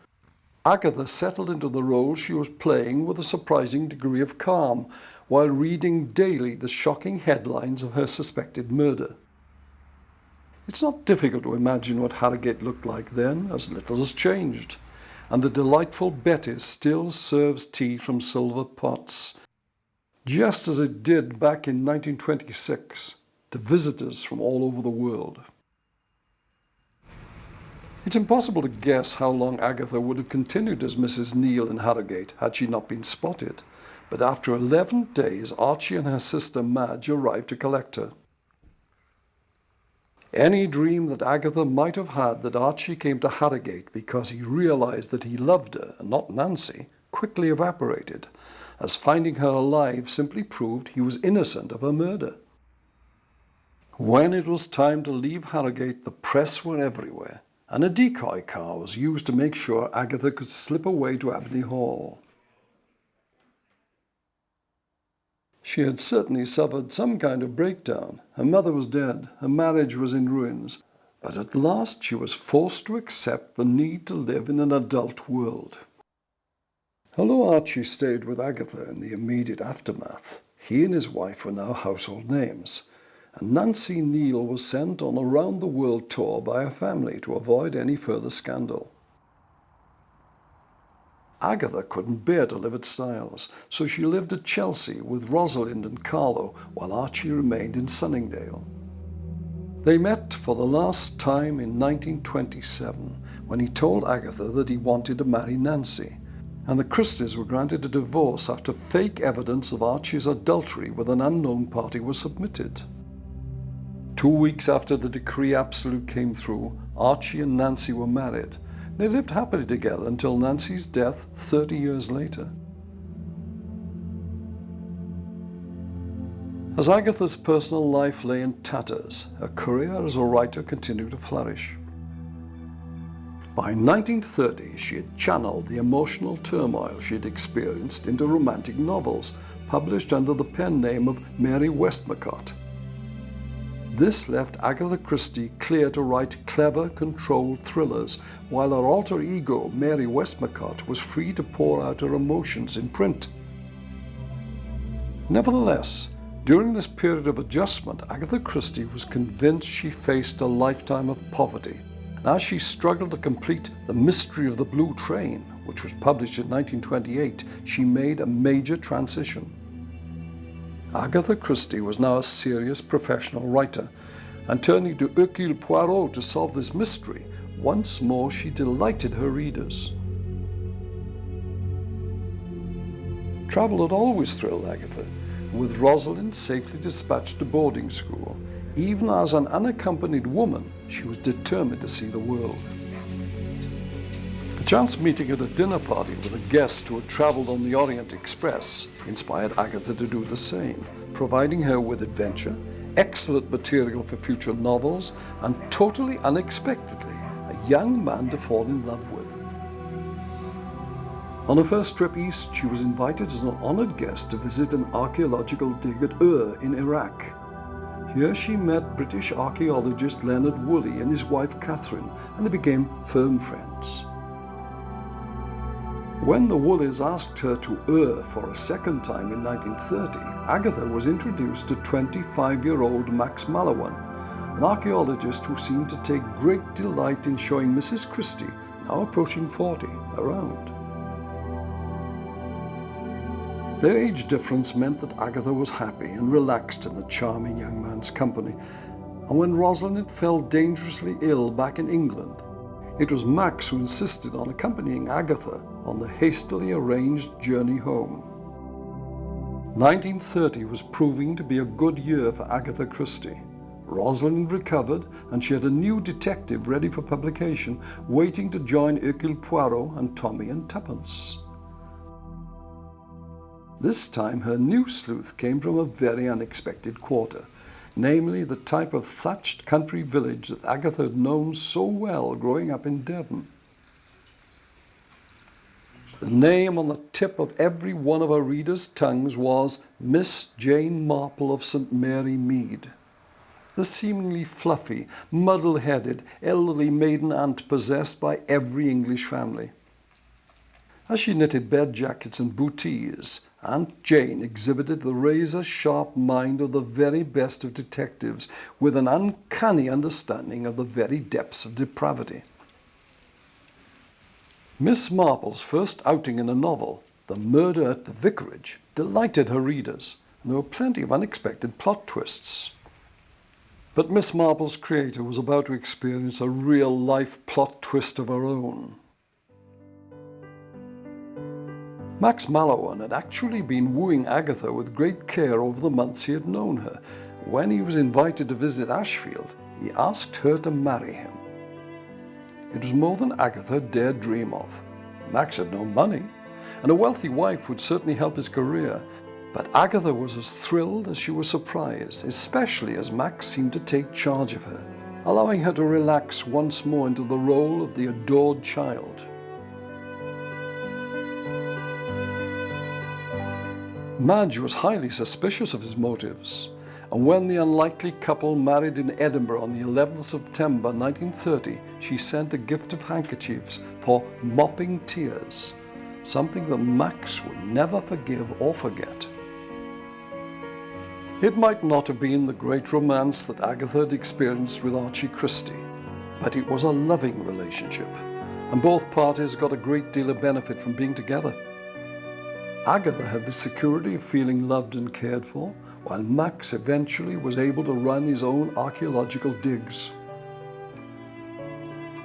Agatha settled into the role she was playing with a surprising degree of calm, while reading daily the shocking headlines of her suspected murder. It's not difficult to imagine what Harrogate looked like then, as little has changed, and the delightful Betty's still serves tea from silver pots, just as it did back in 1926, to visitors from all over the world. It's impossible to guess how long Agatha would have continued as Mrs. Neal in Harrogate had she not been spotted, but after 11 days Archie and her sister Madge arrived to collect her. Any dream that Agatha might have had that Archie came to Harrogate because he realized that he loved her and not Nancy quickly evaporated, as finding her alive simply proved he was innocent of her murder. When it was time to leave Harrogate, the press were everywhere, and a decoy car was used to make sure Agatha could slip away to Abney Hall. She had certainly suffered some kind of breakdown. Her mother was dead, her marriage was in ruins, but at last she was forced to accept the need to live in an adult world. Although Archie stayed with Agatha in the immediate aftermath, he and his wife were now household names, and Nancy Neal was sent on a round-the-world tour by her family to avoid any further scandal. Agatha couldn't bear to live at Styles, so she lived at Chelsea with Rosalind and Carlo while Archie remained in Sunningdale. They met for the last time in 1927 when he told Agatha that he wanted to marry Nancy, and the Christies were granted a divorce after fake evidence of Archie's adultery with an unknown party was submitted. 2 weeks after the decree absolute came through, Archie and Nancy were married. They lived happily together until Nancy's death 30 years later. As Agatha's personal life lay in tatters, her career as a writer continued to flourish. By 1930, she had channeled the emotional turmoil she had experienced into romantic novels, published under the pen name of Mary Westmacott. This left Agatha Christie clear to write clever, controlled thrillers, while her alter ego, Mary Westmacott, was free to pour out her emotions in print. Nevertheless, during this period of adjustment, Agatha Christie was convinced she faced a lifetime of poverty. And as she struggled to complete The Mystery of the Blue Train, which was published in 1928, she made a major transition. Agatha Christie was now a serious professional writer, and turning to Hercule Poirot to solve this mystery, once more she delighted her readers. Travel had always thrilled Agatha, with Rosalind safely dispatched to boarding school. Even as an unaccompanied woman, she was determined to see the world. A chance meeting at a dinner party with a guest who had travelled on the Orient Express inspired Agatha to do the same, providing her with adventure, excellent material for future novels, and totally unexpectedly, a young man to fall in love with. On her first trip east, she was invited as an honoured guest to visit an archaeological dig at Ur in Iraq. Here she met British archaeologist Leonard Woolley and his wife Catherine, and they became firm friends. When the Woolleys asked her to Ur for a second time in 1930, Agatha was introduced to 25-year-old Max Mallowan, an archaeologist who seemed to take great delight in showing Mrs. Christie, now approaching 40, around. Their age difference meant that Agatha was happy and relaxed in the charming young man's company, and when Rosalind fell dangerously ill back in England, it was Max who insisted on accompanying Agatha on the hastily arranged journey home. 1930 was proving to be a good year for Agatha Christie. Rosalind recovered, and she had a new detective ready for publication, waiting to join Hercule Poirot and Tommy and Tuppence. This time her new sleuth came from a very unexpected quarter, namely the type of thatched country village that Agatha had known so well growing up in Devon. The name on the tip of every one of her readers' tongues was Miss Jane Marple of St. Mary Mead, the seemingly fluffy, muddle-headed, elderly maiden aunt possessed by every English family. As she knitted bed jackets and bootees, Aunt Jane exhibited the razor-sharp mind of the very best of detectives, with an uncanny understanding of the very depths of depravity. Miss Marple's first outing in a novel, The Murder at the Vicarage, delighted her readers, and there were plenty of unexpected plot twists. But Miss Marple's creator was about to experience a real-life plot twist of her own. Max Mallowan had actually been wooing Agatha with great care over the months he had known her. When he was invited to visit Ashfield, he asked her to marry him. It was more than Agatha dared dream of. Max had no money, and a wealthy wife would certainly help his career, but Agatha was as thrilled as she was surprised, especially as Max seemed to take charge of her, allowing her to relax once more into the role of the adored child. Madge was highly suspicious of his motives, and when the unlikely couple married in Edinburgh on the 11th of September 1930, she sent a gift of handkerchiefs for mopping tears, something that Max would never forgive or forget. It might not have been the great romance that Agatha had experienced with Archie Christie, but it was a loving relationship, and both parties got a great deal of benefit from being together. Agatha had the security of feeling loved and cared for, while Max eventually was able to run his own archaeological digs.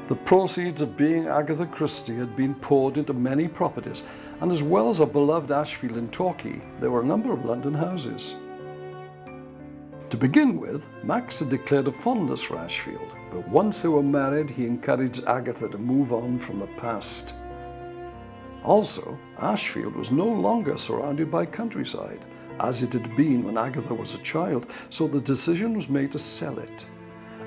The proceeds of being Agatha Christie had been poured into many properties, and as well as a beloved Ashfield in Torquay, there were a number of London houses. To begin with, Max had declared a fondness for Ashfield, but once they were married, he encouraged Agatha to move on from the past. Also, Ashfield was no longer surrounded by countryside, as it had been when Agatha was a child, so the decision was made to sell it.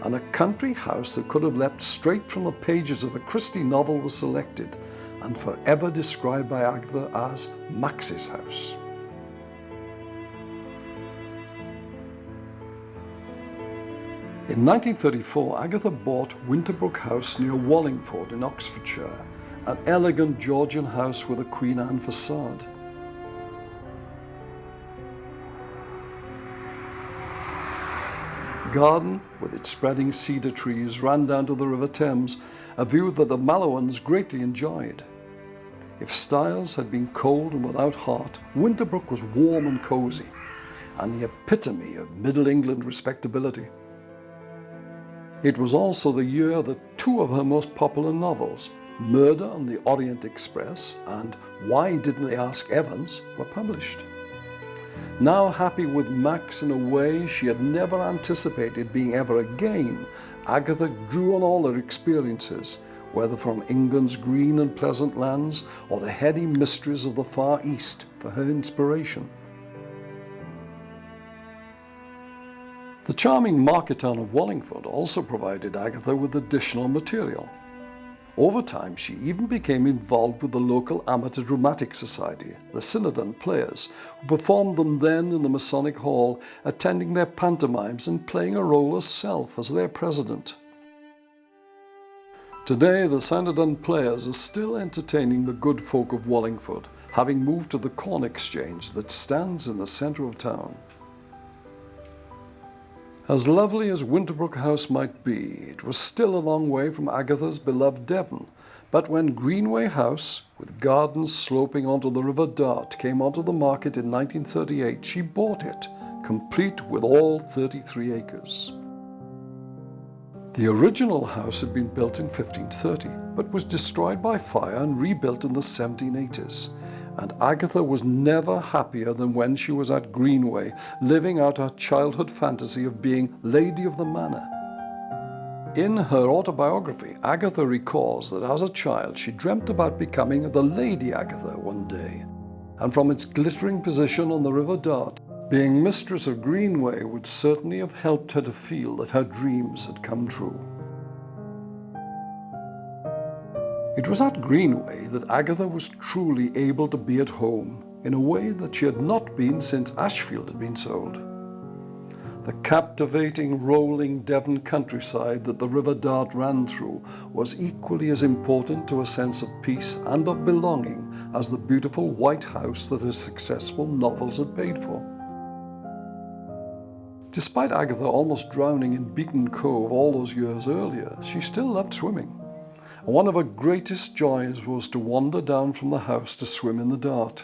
And a country house that could have leapt straight from the pages of a Christie novel was selected, and forever described by Agatha as Max's house. In 1934, Agatha bought Winterbrook House near Wallingford in Oxfordshire, an elegant Georgian house with a Queen Anne facade. The garden, with its spreading cedar trees, ran down to the River Thames, a view that the Mallowans greatly enjoyed. If Styles had been cold and without heart, Winterbrook was warm and cosy, and the epitome of Middle England respectability. It was also the year that two of her most popular novels, Murder on the Orient Express and Why Didn't They Ask Evans, were published. Now happy with Max in a way she had never anticipated being ever again, Agatha drew on all her experiences, whether from England's green and pleasant lands or the heady mysteries of the Far East, for her inspiration. The charming market town of Wallingford also provided Agatha with additional material. Over time, she even became involved with the local amateur dramatic society, the Synodon Players, who performed them then in the Masonic Hall, attending their pantomimes and playing a role herself as their president. Today, the Synodon Players are still entertaining the good folk of Wallingford, having moved to the Corn Exchange that stands in the centre of town. As lovely as Winterbrook House might be, it was still a long way from Agatha's beloved Devon, but when Greenway House, with gardens sloping onto the River Dart, came onto the market in 1938, she bought it, complete with all 33 acres. The original house had been built in 1530, but was destroyed by fire and rebuilt in the 1780s. And Agatha was never happier than when she was at Greenway, living out her childhood fantasy of being Lady of the Manor. In her autobiography, Agatha recalls that as a child she dreamt about becoming the Lady Agatha one day, and from its glittering position on the River Dart, being mistress of Greenway would certainly have helped her to feel that her dreams had come true. It was at Greenway that Agatha was truly able to be at home in a way that she had not been since Ashfield had been sold. The captivating, rolling Devon countryside that the River Dart ran through was equally as important to a sense of peace and of belonging as the beautiful white house that her successful novels had paid for. Despite Agatha almost drowning in Beacon Cove all those years earlier, she still loved swimming. One of her greatest joys was to wander down from the house to swim in the Dart.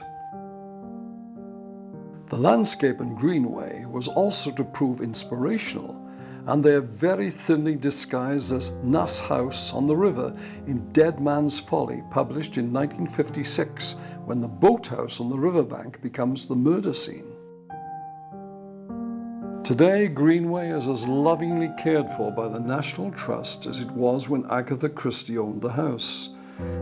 The landscape in Greenway was also to prove inspirational, and they are very thinly disguised as Nass House on the River in Dead Man's Folly, published in 1956, when the boathouse on the riverbank becomes the murder scene. Today, Greenway is as lovingly cared for by the National Trust as it was when Agatha Christie owned the house,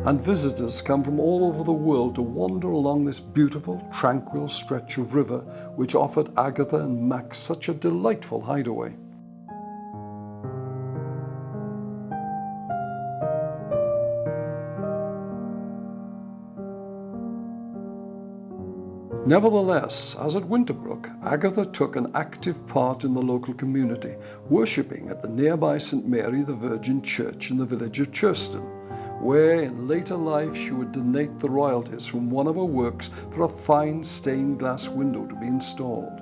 and visitors come from all over the world to wander along this beautiful, tranquil stretch of river which offered Agatha and Max such a delightful hideaway. Nevertheless, as at Winterbrook, Agatha took an active part in the local community, worshipping at the nearby St. Mary the Virgin Church in the village of Churston, where in later life she would donate the royalties from one of her works for a fine stained glass window to be installed.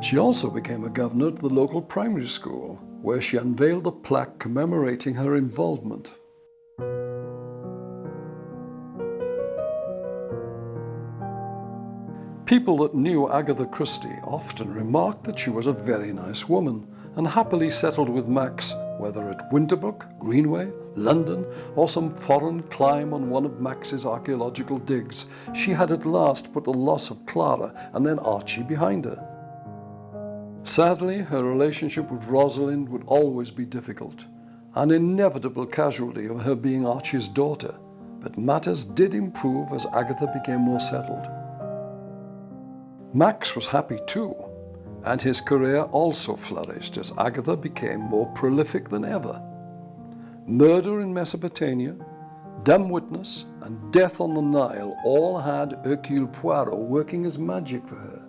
She also became a governor at the local primary school, where she unveiled a plaque commemorating her involvement. People that knew Agatha Christie often remarked that she was a very nice woman and happily settled with Max, whether at Winterbrook, Greenway, London, or some foreign clime on one of Max's archaeological digs. She had at last put the loss of Clara and then Archie behind her. Sadly, her relationship with Rosalind would always be difficult, an inevitable casualty of her being Archie's daughter, but matters did improve as Agatha became more settled. Max was happy too, and his career also flourished as Agatha became more prolific than ever. Murder in Mesopotamia, Dumb Witness, and Death on the Nile all had Hercule Poirot working as magic for her,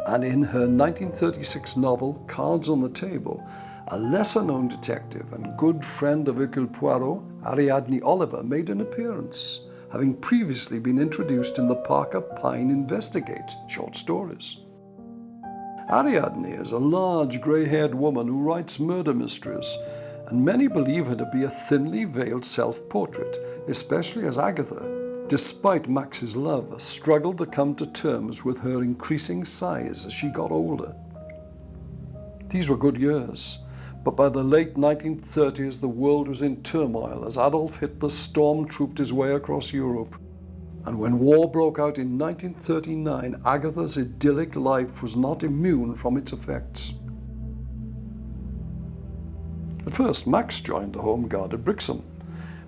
and in her 1936 novel Cards on the Table, a lesser-known detective and good friend of Hercule Poirot, Ariadne Oliver, made an appearance, having previously been introduced in the Parker Pyne Investigates short stories. Ariadne is a large grey-haired woman who writes murder mysteries, and many believe her to be a thinly veiled self-portrait, especially as Agatha, despite Max's love, struggled to come to terms with her increasing size as she got older. These were good years, but by the late 1930s the world was in turmoil as Adolf Hitler storm-trooped his way across Europe. And when war broke out in 1939, Agatha's idyllic life was not immune from its effects. At first, Max joined the Home Guard at Brixham,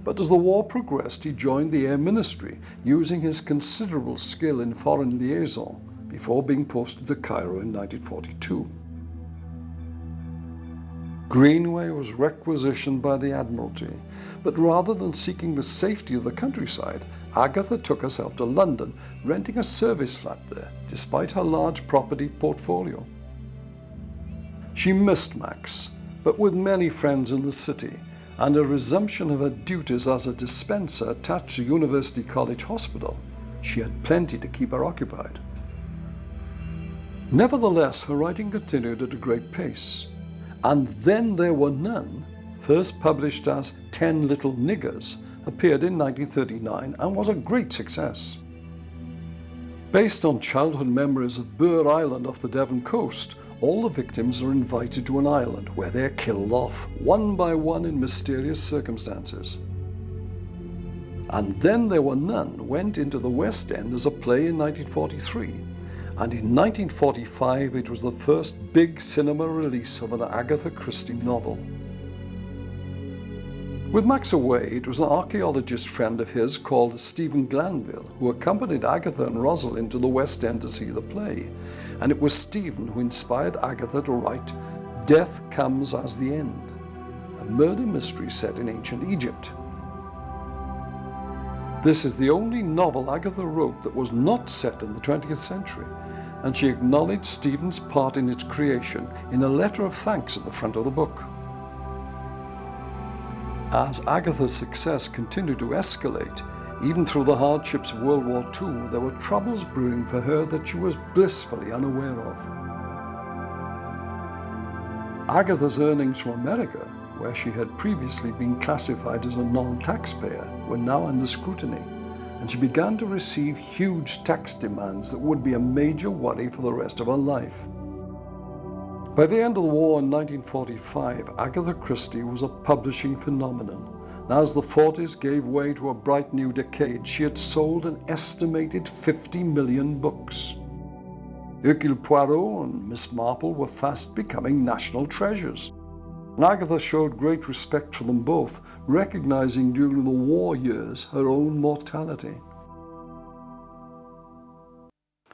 but as the war progressed, he joined the Air Ministry, using his considerable skill in foreign liaison before being posted to Cairo in 1942. Greenway was requisitioned by the Admiralty, but rather than seeking the safety of the countryside, Agatha took herself to London, renting a service flat there, despite her large property portfolio. She missed Max, but with many friends in the city, and a resumption of her duties as a dispenser attached to University College Hospital, she had plenty to keep her occupied. Nevertheless, her writing continued at a great pace. And Then There Were None, first published as 10 Little Niggers, appeared in 1939 and was a great success. Based on childhood memories of Burr Island off the Devon coast, all the victims are invited to an island where they're killed off, one by one in mysterious circumstances. And Then There Were None went into the West End as a play in 1943. And in 1945 it was the first big cinema release of an Agatha Christie novel. With Max away, it was an archaeologist friend of his called Stephen Glanville who accompanied Agatha and Rosalind to the West End to see the play, and it was Stephen who inspired Agatha to write Death Comes as the End, a murder mystery set in ancient Egypt. This is the only novel Agatha wrote that was not set in the 20th century, and she acknowledged Stephen's part in its creation in a letter of thanks at the front of the book. As Agatha's success continued to escalate, even through the hardships of World War II, there were troubles brewing for her that she was blissfully unaware of. Agatha's earnings from America, where she had previously been classified as a non-taxpayer, were now under scrutiny, and she began to receive huge tax demands that would be a major worry for the rest of her life. By the end of the war in 1945, Agatha Christie was a publishing phenomenon, and as the 40s gave way to a bright new decade, she had sold an estimated 50 million books. Hercule Poirot and Miss Marple were fast becoming national treasures, and Agatha showed great respect for them both, recognizing during the war years her own mortality.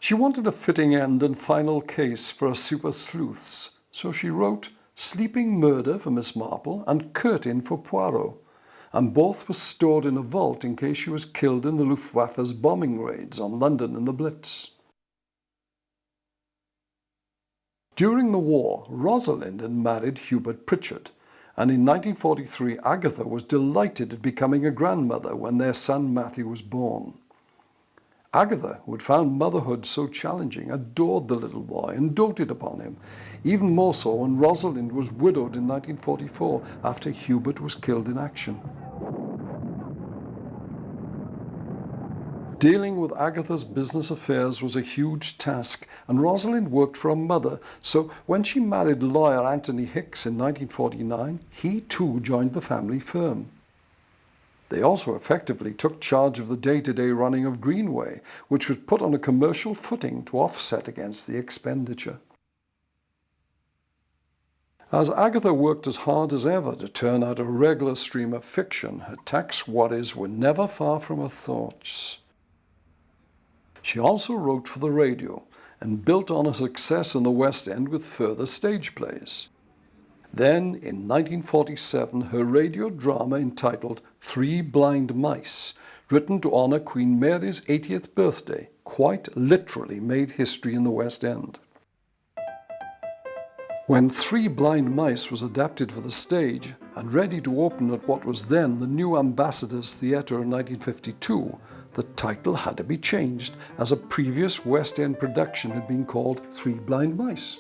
She wanted a fitting end and final case for her super sleuths, so she wrote Sleeping Murder for Miss Marple and Curtain for Poirot, and both were stored in a vault in case she was killed in the Luftwaffe's bombing raids on London in the Blitz. During the war, Rosalind had married Hubert Pritchard, and in 1943 Agatha was delighted at becoming a grandmother when their son Matthew was born. Agatha, who had found motherhood so challenging, adored the little boy and doted upon him, even more so when Rosalind was widowed in 1944 after Hubert was killed in action. Dealing with Agatha's business affairs was a huge task, and Rosalind worked for her mother, so when she married lawyer Anthony Hicks in 1949, he too joined the family firm. They also effectively took charge of the day-to-day running of Greenway, which was put on a commercial footing to offset against the expenditure. As Agatha worked as hard as ever to turn out a regular stream of fiction, her tax worries were never far from her thoughts. She also wrote for the radio and built on her success in the West End with further stage plays. Then, in 1947, her radio drama entitled Three Blind Mice, written to honour Queen Mary's 80th birthday, quite literally made history in the West End. When Three Blind Mice was adapted for the stage and ready to open at what was then the New Ambassadors Theatre in 1952, the title had to be changed, as a previous West End production had been called Three Blind Mice.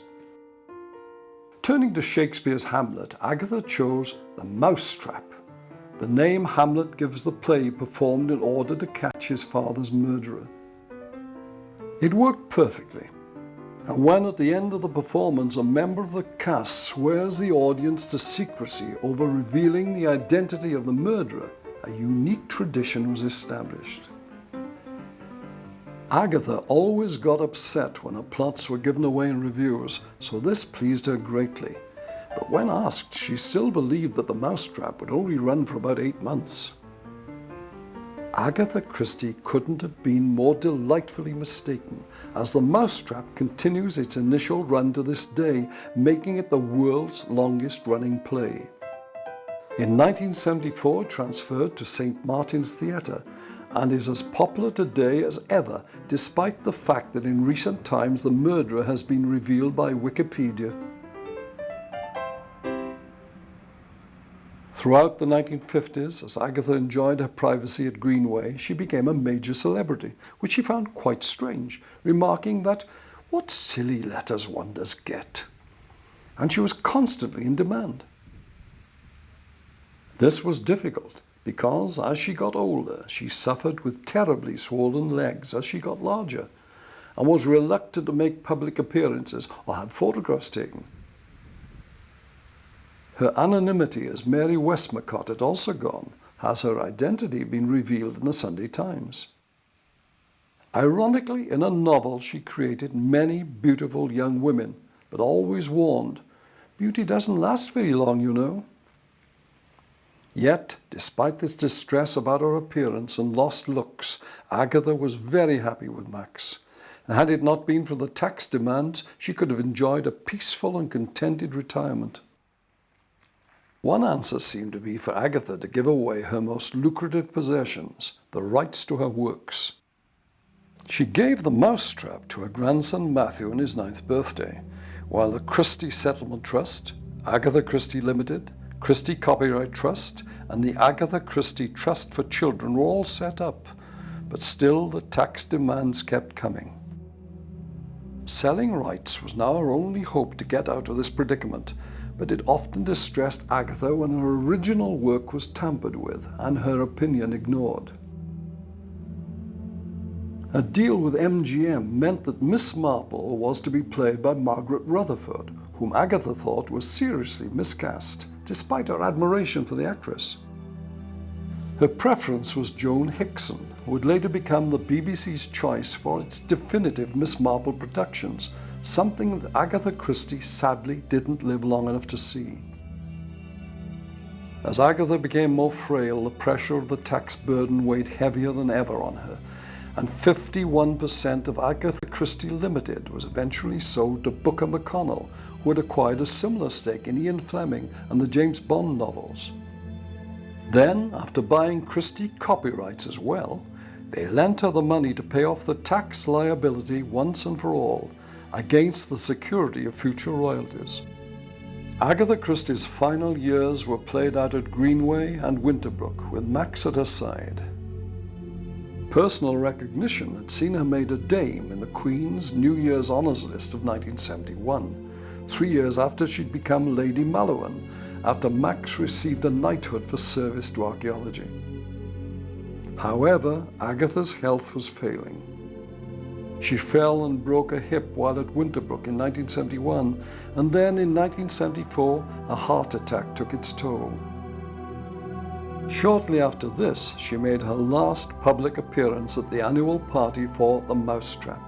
Turning to Shakespeare's Hamlet, Agatha chose The Mousetrap. The name Hamlet gives the play performed in order to catch his father's murderer. It worked perfectly, and when at the end of the performance a member of the cast swears the audience to secrecy over revealing the identity of the murderer, a unique tradition was established. Agatha always got upset when her plots were given away in reviews, so this pleased her greatly. But when asked, she still believed that The Mousetrap would only run for about 8 months. Agatha Christie couldn't have been more delightfully mistaken, as The Mousetrap continues its initial run to this day, making it the world's longest-running play. In 1974, it transferred to St. Martin's Theatre, and is as popular today as ever, despite the fact that in recent times the murderer has been revealed by Wikipedia. Throughout the 1950s, as Agatha enjoyed her privacy at Greenway, she became a major celebrity, which she found quite strange, remarking that, "What silly letters one does get." And she was constantly in demand. This was difficult, because as she got older, she suffered with terribly swollen legs as she got larger, and was reluctant to make public appearances or have photographs taken. Her anonymity as Mary Westmacott had also gone, as her identity been revealed in the Sunday Times. Ironically, in a novel she created many beautiful young women, but always warned, "Beauty doesn't last very long, you know." Yet, despite this distress about her appearance and lost looks, Agatha was very happy with Max, and had it not been for the tax demands, she could have enjoyed a peaceful and contented retirement. One answer seemed to be for Agatha to give away her most lucrative possessions, the rights to her works. She gave The Mousetrap to her grandson Matthew on his 9th birthday, while the Christie Settlement Trust, Agatha Christie Limited, Christie Copyright Trust, and the Agatha Christie Trust for Children were all set up, but still the tax demands kept coming. Selling rights was now her only hope to get out of this predicament, but it often distressed Agatha when her original work was tampered with and her opinion ignored. A deal with MGM meant that Miss Marple was to be played by Margaret Rutherford, whom Agatha thought was seriously miscast, despite her admiration for the actress. Her preference was Joan Hickson, who would later become the BBC's choice for its definitive Miss Marple productions, something that Agatha Christie sadly didn't live long enough to see. As Agatha became more frail, the pressure of the tax burden weighed heavier than ever on her, and 51% of Agatha Christie Limited was eventually sold to Booker McConnell, who had acquired a similar stake in Ian Fleming and the James Bond novels. Then, after buying Christie copyrights as well, they lent her the money to pay off the tax liability once and for all against the security of future royalties. Agatha Christie's final years were played out at Greenway and Winterbrook with Max at her side. Personal recognition had seen her made a dame in the Queen's New Year's Honours List of 1971, 3 years after she'd become Lady Malouin, after Max received a knighthood for service to archaeology. However, Agatha's health was failing. She fell and broke a hip while at Winterbrook in 1971, and then in 1974 a heart attack took its toll. Shortly after this, she made her last public appearance at the annual party for The Mousetrap.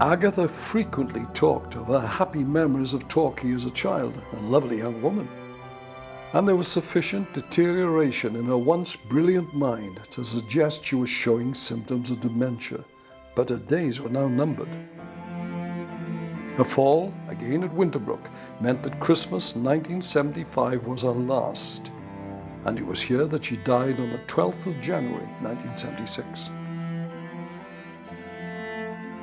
Agatha frequently talked of her happy memories of Torquay as a child and lovely young woman, and there was sufficient deterioration in her once brilliant mind to suggest she was showing symptoms of dementia, but her days were now numbered. Her fall, again at Winterbrook, meant that Christmas 1975 was her last, and it was here that she died on the 12th of January 1976.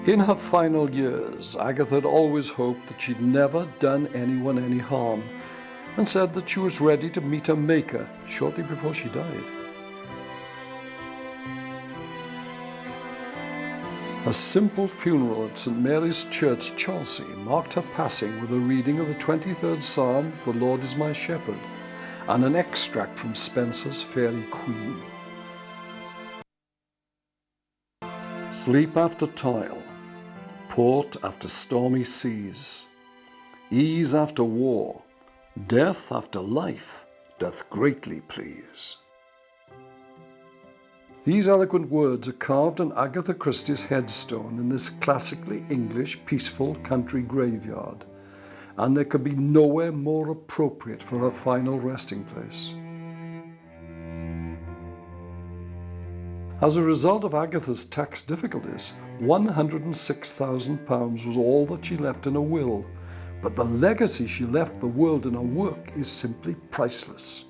In her final years, Agatha had always hoped that she'd never done anyone any harm, and said that she was ready to meet her maker shortly before she died. A simple funeral at St. Mary's Church, Chelsea, marked her passing with a reading of the 23rd Psalm, "The Lord is my shepherd," and an extract from Spenser's Faerie Queene. Sleep after toil, port after stormy seas, ease after war, death after life doth greatly please. These eloquent words are carved on Agatha Christie's headstone in this classically English peaceful country graveyard, and there could be nowhere more appropriate for her final resting place. As a result of Agatha's tax difficulties, £106,000 was all that she left in a will, but the legacy she left the world in her work is simply priceless.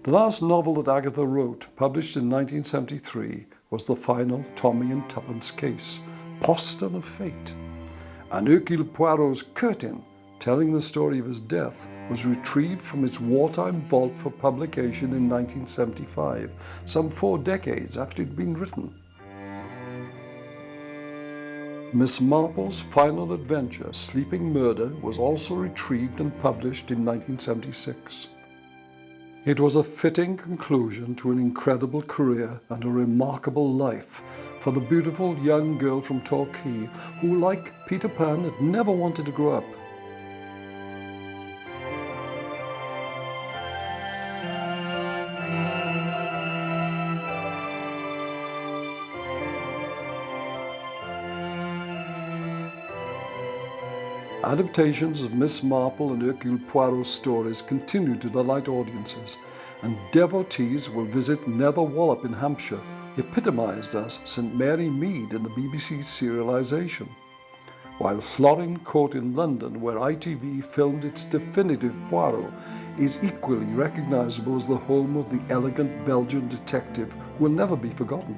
The last novel that Agatha wrote, published in 1973, was the final Tommy and Tuppence case, Postern of Fate, and Hercule Poirot's curtain, telling the story of his death, was retrieved from its wartime vault for publication in 1975, some 4 decades after it had been written. Miss Marple's final adventure, Sleeping Murder, was also retrieved and published in 1976. It was a fitting conclusion to an incredible career and a remarkable life for the beautiful young girl from Torquay who, like Peter Pan, had never wanted to grow up. Adaptations of Miss Marple and Hercule Poirot's stories continue to delight audiences, and devotees will visit Nether Wallop in Hampshire, epitomised as St Mary Mead in the BBC's serialisation, while Florin Court in London, where ITV filmed its definitive Poirot, is equally recognisable as the home of the elegant Belgian detective who will never be forgotten.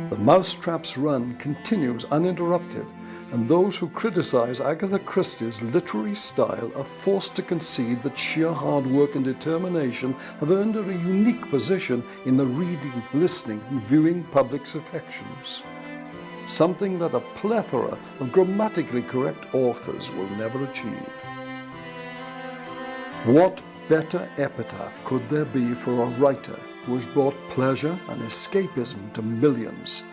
The Mousetrap's run continues uninterrupted, and those who criticise Agatha Christie's literary style are forced to concede that sheer hard work and determination have earned her a unique position in the reading, listening and viewing public's affections, something that a plethora of grammatically correct authors will never achieve. What better epitaph could there be for a writer who has brought pleasure and escapism to millions,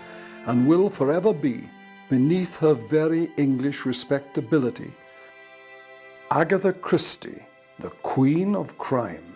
and will forever be, beneath her very English respectability, Agatha Christie, the Queen of Crime.